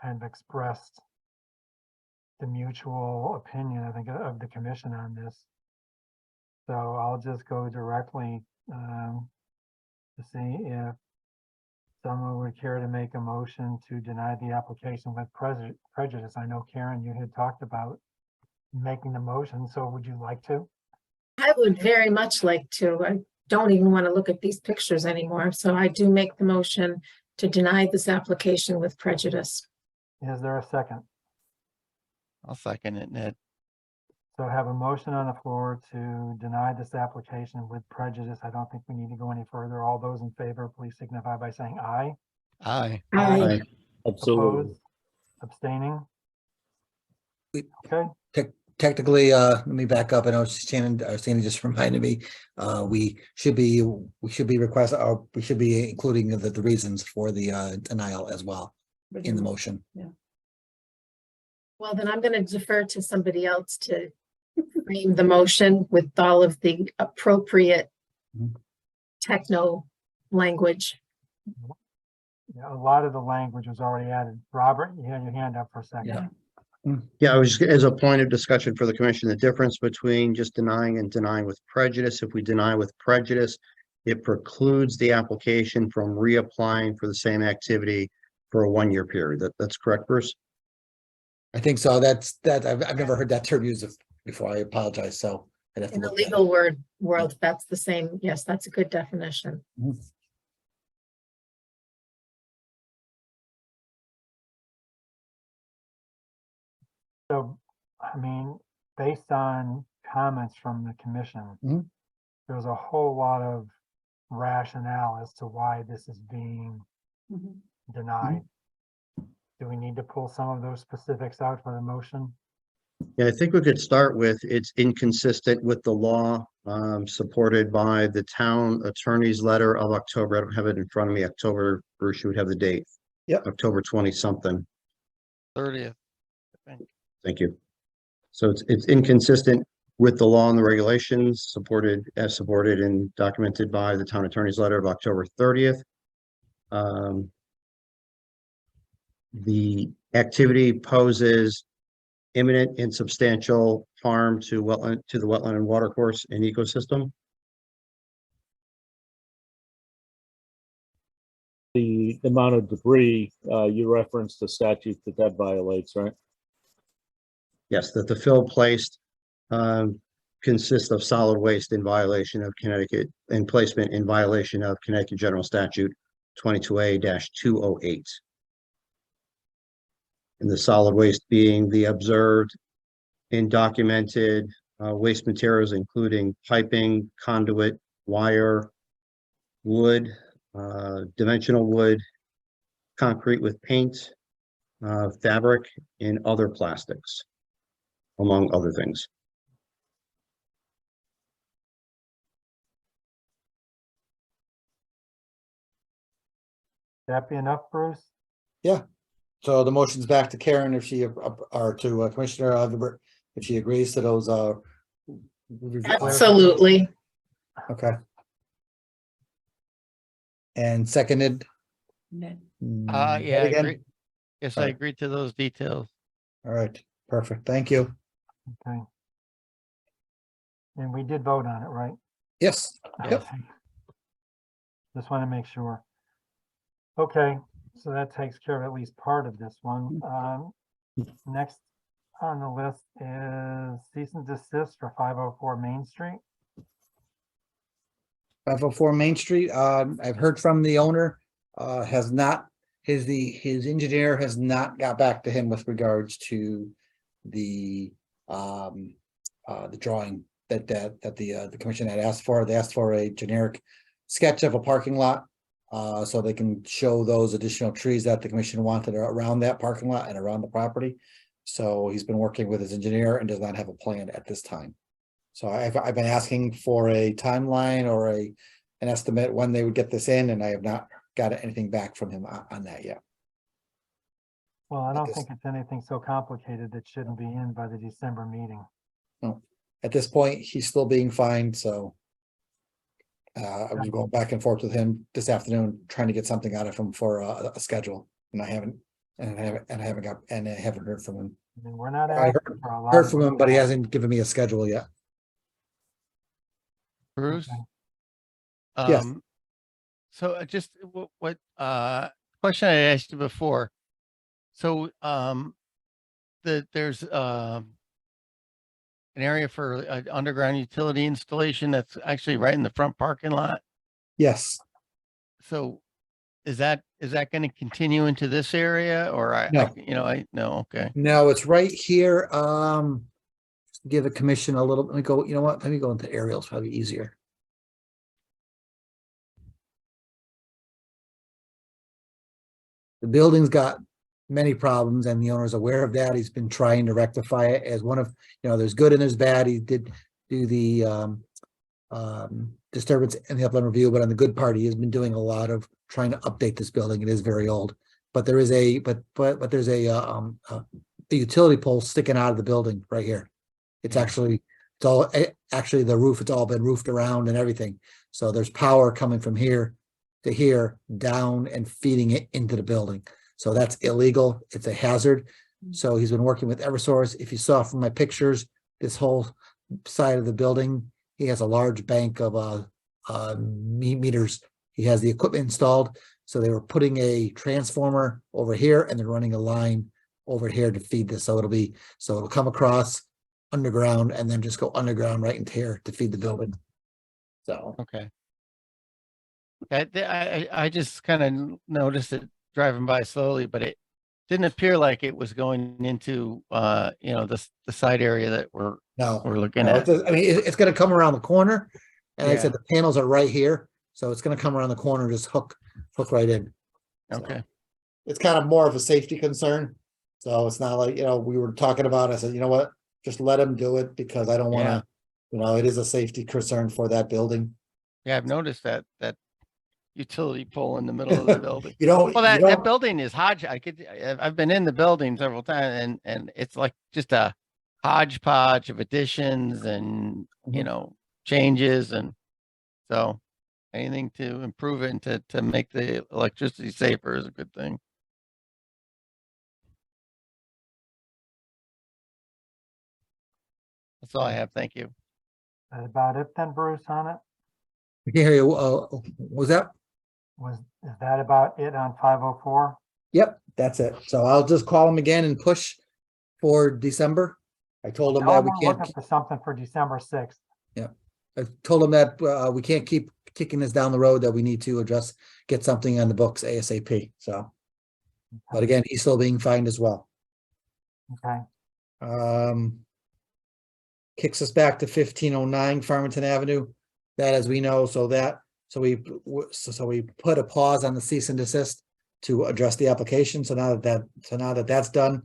kind of expressed the mutual opinion, I think, of the commission on this. So I'll just go directly to see if someone would care to make a motion to deny the application with prejudice. I know, Karen, you had talked about making the motion, so would you like to? I would very much like to. don't even want to look at these pictures anymore. So I do make the motion to deny this application with prejudice. Is there a second? I'll second it, Ned. So I have a motion on the floor to deny this application with prejudice. I don't think we need to go any further. All those in favor, please signify by saying aye. Aye. Aye. Absolutely. Opposed? Abstaining? We- Okay, Technically, let me back up. I know Sandy just reminded me, we should be request, we should be including the reasons for the denial as well in the motion. Well, then I'm going to defer to somebody else to frame the motion with all of the appropriate Mhm. techno language. yeah, a lot of the language was already added. Robert, you had your hand up for a second. Yeah. Yeah, I was, as a point of discussion for the commission, the difference between just denying and denying with prejudice. If we deny with prejudice, it precludes the application from reapplying for the same activity for a 1-year period. That's correct, Bruce? I think so. I've never heard that term used before. I apologize. So I'd have to In the look. that legal up. world, that's the same. Yes, that's a good definition. So, I mean, based on comments from the commission, Mhm. there's a whole lot of rationale as to why this is being denied. Do we need to pull some of those specifics out for the motion? Yeah, I think we could start with it's inconsistent with the law, supported by the town attorney's letter of October. I don't have it in front of me. October, Bruce, you would have the date. Yep. October 20 something. 30th. I think. Thank you. So it's inconsistent with the law and the regulations supported and documented by the town attorney's letter of October 30th. The activity poses imminent and substantial harm to the wetland and watercourse and ecosystem. The amount of debris, you referenced the statute that violates, right? Yes, that the fill placed consists of solid waste in violation of Connecticut and placement in violation of Connecticut General Statute 22A-208. And the solid waste being the observed and documented waste materials, including piping, conduit, wire, wood, dimensional wood, concrete with paint, fabric, and other plastics, among other things. That be enough, Bruce? So the motion's back to Karen if she, or to Commissioner Gilbert, if she agrees to those, Absolutely. okay. And seconded. Yeah, Ned I again? agree. Yes, I Alright. agree to those details. All right, perfect. Thank you. Okay. And we did vote on it, right? Yes. Yep. Okay. Just want to make sure. Okay, so that takes care of at least part of this one. Next on the list is cease and desist for 504 Main Street. 504 Main Street, I've heard from the owner, has not, his engineer has not got back to him with regards to the drawing that the commission had asked for. They asked for a generic sketch of a parking lot, so they can show those additional trees that the commission wanted around that parking lot and around the property. So he's been working with his engineer and does not have a plan at this time. So I've been asking for a timeline or an estimate when they would get this in, and I have not got anything back from him on that yet. Well, I don't guess- think it's anything so complicated that shouldn't be in by the December meeting. At this point, he's still being fined, so I was going back and forth with him this afternoon, trying to get something out of him for a schedule, and I haven't heard from him. I mean, we're not I asking for a lot. Heard of from him, but he it. hasn't given me a schedule yet. Bruce? Okay. Yes. So just what question I asked you before. So there's an area for underground utility installation that's actually right in the front parking lot. Yes, So is that going to continue into this area or No. no, okay. no, it's right here. Give the commission a little, let me go, you know what? Let me go into aerials, probably easier. The building's got many problems and the owner's aware of that. He's been trying to rectify it as one of, there's good and there's bad. He did do the disturbance and the upland review, but on the good part, he has been doing a lot of trying to update this building. It is very old, but there is but there's a utility pole sticking out of the building right here. It's actually the roof, it's all been roofed around and everything. So there's power coming from here to here, down and feeding it into the building. So that's illegal. It's a hazard. So he's been working with Eversource. If you saw from my pictures, this whole side of the building, he has a large bank of meters. He has the equipment installed. So they were putting a transformer over here and they're running a line over here to feed this. So it'll come across underground and then just go underground right into here to feed the building. So. Okay. I just kind of noticed it driving by slowly, but it didn't appear like it was going into the side area that we're looking at. It's going to come around the corner, and like I said, Yeah. the panels are right here, so it's going to come around the corner, just hook right in. So, Okay. it's kind of more of a safety concern, so it's not like we were talking about. I said, you know what, just let him do it because I don't want to. It is a safety concern for that building. Yeah, I've noticed that utility pole in the middle of the building. Well, that building is I've been in the building several times and it's like just a hodgepodge of additions and, changes. And so anything to improve it and to make the electricity safer is a good thing. That's all I have. Thank you. That about it then, Bruce, on it? I can't hear you. Was that? Is that about it on 504? Yep, that's it. So I'll just call him again and push for December. I told him No, that we we're can't. looking for something for December 6th. I told him that we can't keep kicking this down the road, that we need to get something on the books ASAP. So, but again, he's still being fined as well. Okay. Kicks us back to 1509 Farmington Avenue. That, as we know, so we put a pause on the cease and desist to address the application. So now that that's done,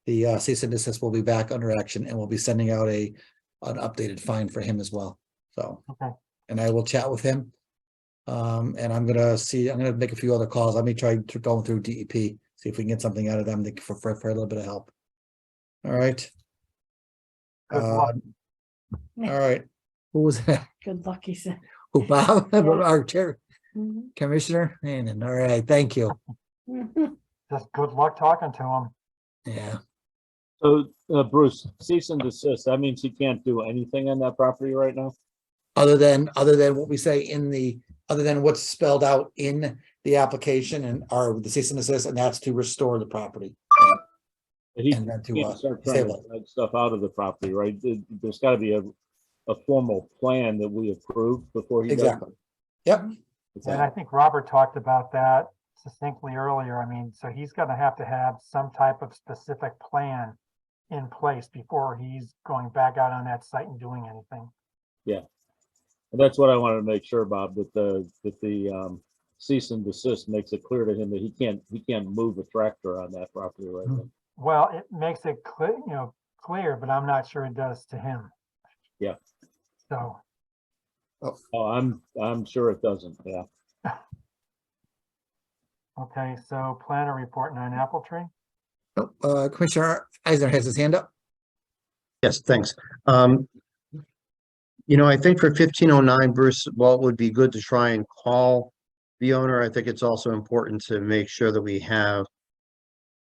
the cease and desist will be back under action, and we'll be sending out an updated fine for him as well. So, Okay. And I will chat with him. And I'm gonna make a few other calls. Let me try to go through DEP, see if we can get something out of them for a little bit of help. All right. Good luck. All right. Who was that? Good luck, he said. Who, Bob? Yeah. Our chair, Mhm. Commissioner? And all right, thank you. Just good luck talking to him. Yeah. So, Bruce, cease and desist, that means he can't do anything on that property right now? Other than what we say other than what's spelled out in the application or the cease and desist, and that's to restore the property. He And then to, can't start trying to disable it. drag stuff out of the property, right? There's gotta be a formal plan that we approve before he does. Exactly. Yep. And I think Robert talked about that succinctly earlier. I mean, so he's going to have some type of specific plan in place before he's going back out on that site and doing anything. Yeah. And that's what I wanted to make sure, Bob, that the cease and desist makes it clear to him that he can't move a tractor on that property right now. Well, it makes it clear, but I'm not sure it does to him. Yeah. So, Oh, I'm sure it doesn't, yeah. okay, so planner report 9 Apple Tree. Commissioner Eisner has his hand up. Yes, thanks. I think for 1509, Bruce, while it would be good to try and call the owner, I think it's also important to make sure that we have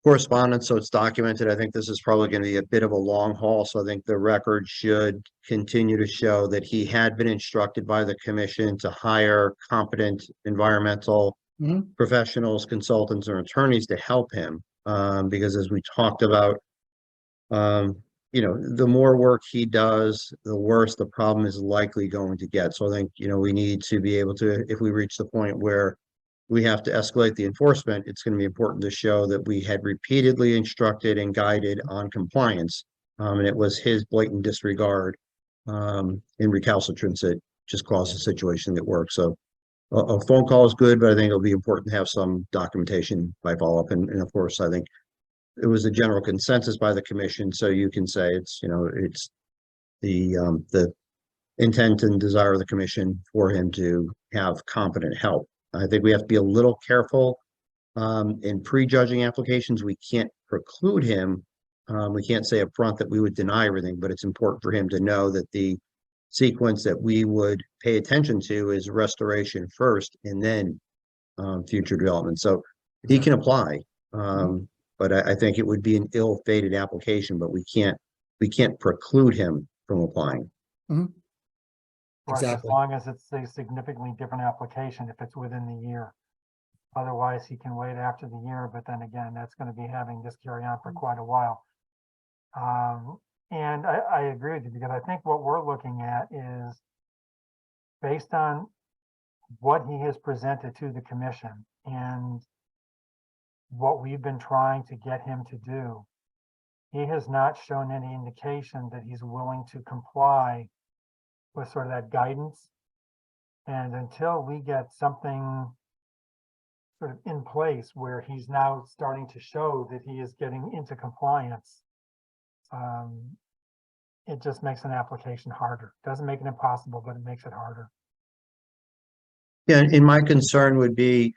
correspondence so it's documented. I think this is probably going to be a bit of a long haul, so I think the record should continue to show that he had been instructed by the commission to hire competent environmental professionals, consultants, or attorneys to help him. Because as we talked about you know, the more work he does, the worse the problem is likely going to get. So I think, you know, we need to be able to, if we reach the point where we have to escalate the enforcement, it's going to be important to show that we had repeatedly instructed and guided on compliance. And it was his blatant disregard in recalcitrance that just caused the situation that works. So a phone call is good, but I think it'll be important to have some documentation by follow-up. And of course, I think it was a general consensus by the commission, so you can say it's, you know, it's the intent and desire of the commission for him to have competent help. I think we have to be a little careful in prejudging applications. We can't preclude him. We can't say up front that we would deny everything, but it's important for him to know that the sequence that we would pay attention to is restoration first and then future development. So he can apply. But I think it would be an ill-fated application, but we can't preclude him from applying. Right, as Exactly. long as it's a significantly different application, if it's within the year. Otherwise, he can wait after the year, but then again, that's gonna be having this carry on for quite a while. And I agree with you, because I think what we're looking at is based on what he has presented to the commission and what we've been trying to get him to do. He has not shown any indication that he's willing to comply with sort of that guidance. And until we get something sort of in place where he's now starting to show that he is getting into compliance, it just makes an application harder. Doesn't make it impossible, but it makes it harder. Yeah, and my concern would be,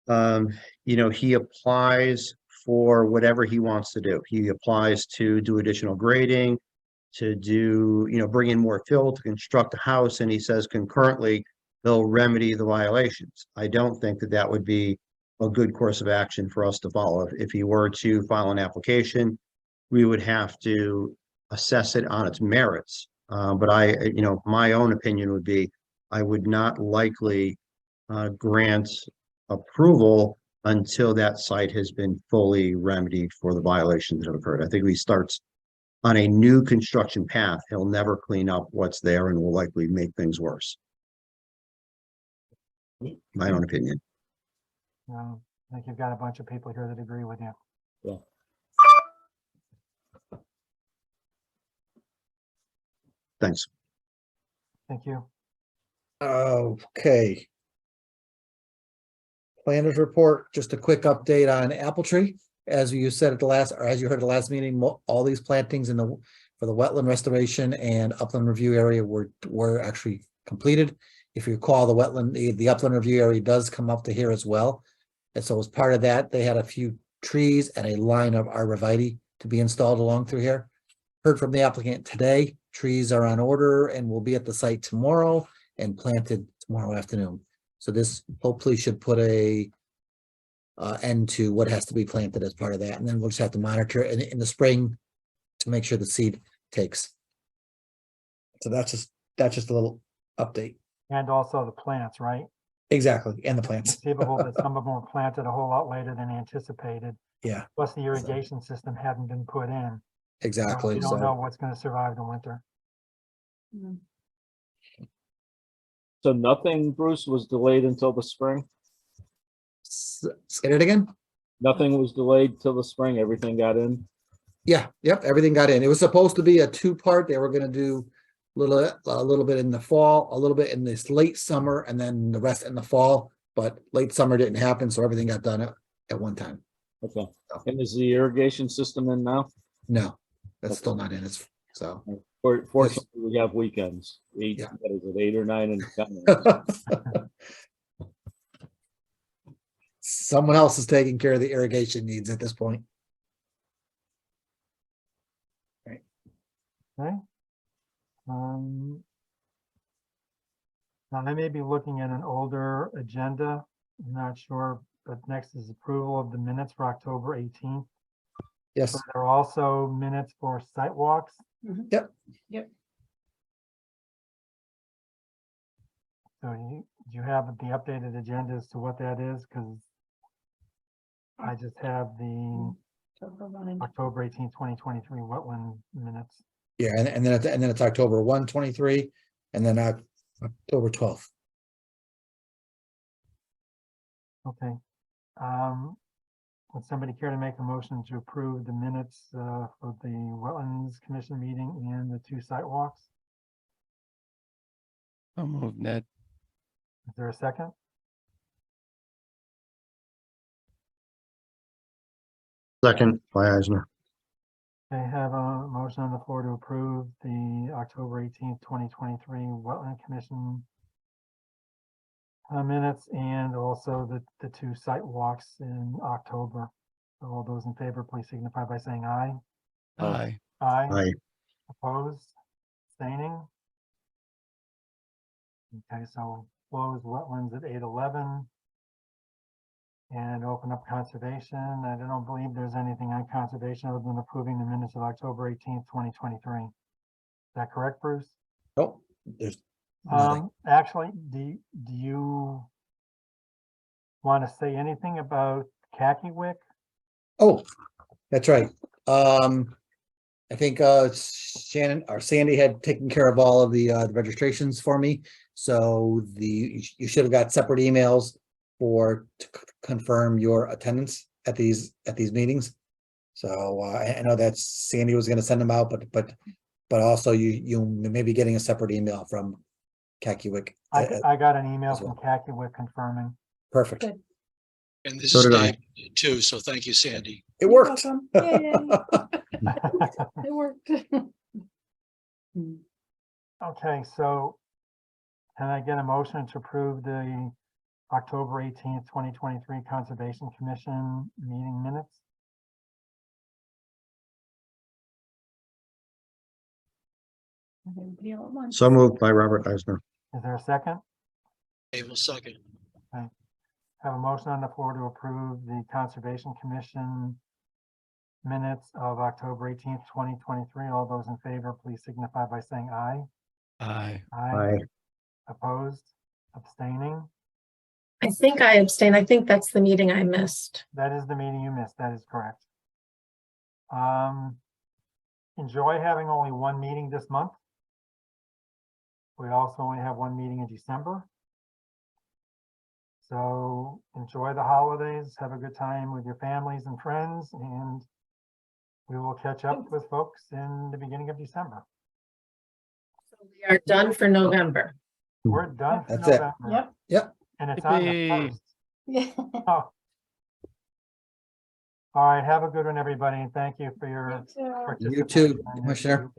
you know, he applies for whatever he wants to do. He applies to do additional grading, to do, you know, bring in more fill to construct a house, and he says concurrently they'll remedy the violations. I don't think that that would be a good course of action for us to follow. If he were to file an application, we would have to assess it on its merits. But you know, my own opinion would be, I would not likely grant approval until that site has been fully remedied for the violations that have occurred. I think if he starts on a new construction path, he'll never clean up what's there and will likely make things worse. My own opinion. I think you've got a bunch of people here that agree with you. Yeah. Thanks. Thank you. Okay. Planners report, just a quick update on Apple Tree. As you said at the last, or as you heard at the last meeting, all these plantings in for the wetland restoration and upland review area were actually completed. If you recall, the upland review area does come up to here as well. And so as part of that, they had a few trees and a line of arborvitae to be installed along through here. Heard from the applicant today, trees are on order and will be at the site tomorrow and planted tomorrow afternoon. So this hopefully should put a end to what has to be planted as part of that. And then we'll just have to monitor it in the spring to make sure the seed takes. So that's just a little update. And also the plants, right? Exactly. And the plants. Conceivable that some of them were planted a whole lot later than anticipated. Yeah, Plus the irrigation system hadn't been put in. So exactly. we don't know So what's going to survive the winter. So nothing, Bruce, was delayed until the spring? say it again. Nothing was delayed till the spring, everything got in? Yeah, yep, everything got in. It was supposed to be a two-part. They were gonna do a little bit in the fall, a little bit in this late summer, and then the rest in the fall. But late summer didn't happen, so everything got done at one time. Okay, and is the irrigation system in now? No, that's still not in. It's so. Fortunately, we have weekends, Yeah. what is it, 8 or 9 and 10? Someone else is taking care of the irrigation needs at this point. Okay. Now I may be looking at an older agenda. I'm not sure, but next is approval of the minutes for October 18th. Yes. So there are also minutes for site walks. Yep. So do you have the updated agenda as to what that is? Because I just have the October 18th, 2023 wetland minutes. Yeah, and then it's October 1, 23, and then October 12th. Okay. Would somebody care to make a motion to approve the minutes for the Wetlands Commission meeting and the 2 sidewalks? I'll move Ned. Is there a second? Second by Eisner. I have a motion on the floor to approve the October 18th, 2023 Wetland Commission minutes and also the 2 site walks in October. So all those in favor, please signify by saying aye. Aye. Aye. Aye. Opposed? Abstaining? Okay, so close wetlands at 8:11. And open up conservation. I don't believe there's anything on conservation other than approving the minutes of October 18th, 2023. Is that correct, Bruce? Oh, there's nothing. Actually, do you want to say anything about Kakiwick? Oh, that's right. I think Shannon or Sandy had taken care of all of the registrations for me. So you should have got separate emails to confirm your attendance at these meetings. So I know that Sandy was going to send them out, but also you may be getting a separate email from Kakiwick. I got an email as well. from Kakiwick confirming. Perfect. Good. And this So is did I. Dave too, so thank you, Sandy. It worked. welcome. Yay. It worked. Okay, so can I get a motion to approve the October 18th, 2023 Conservation Commission meeting minutes? Everybody all at once. So moved by Robert Eisner. Is there a second? Dave will second. Have a motion on the floor to approve the Conservation Commission minutes of October 18th, 2023. All those in favor, please signify by saying aye. Aye. Aye. Opposed? Abstaining? I think I abstain. I think that's the meeting I missed. That is the meeting you missed. That is correct. Enjoy having only one meeting this month. We also only have one meeting in December. So enjoy the holidays, have a good time with your families and friends, and we will catch up with folks in the beginning of December. So we are done for November. We're done for That's it. November. Yep. And it's on the Yippee. 1st. Yeah. Oh. All right, have a good one, everybody, and thank you for your Me too. participation. You too, Commissioner.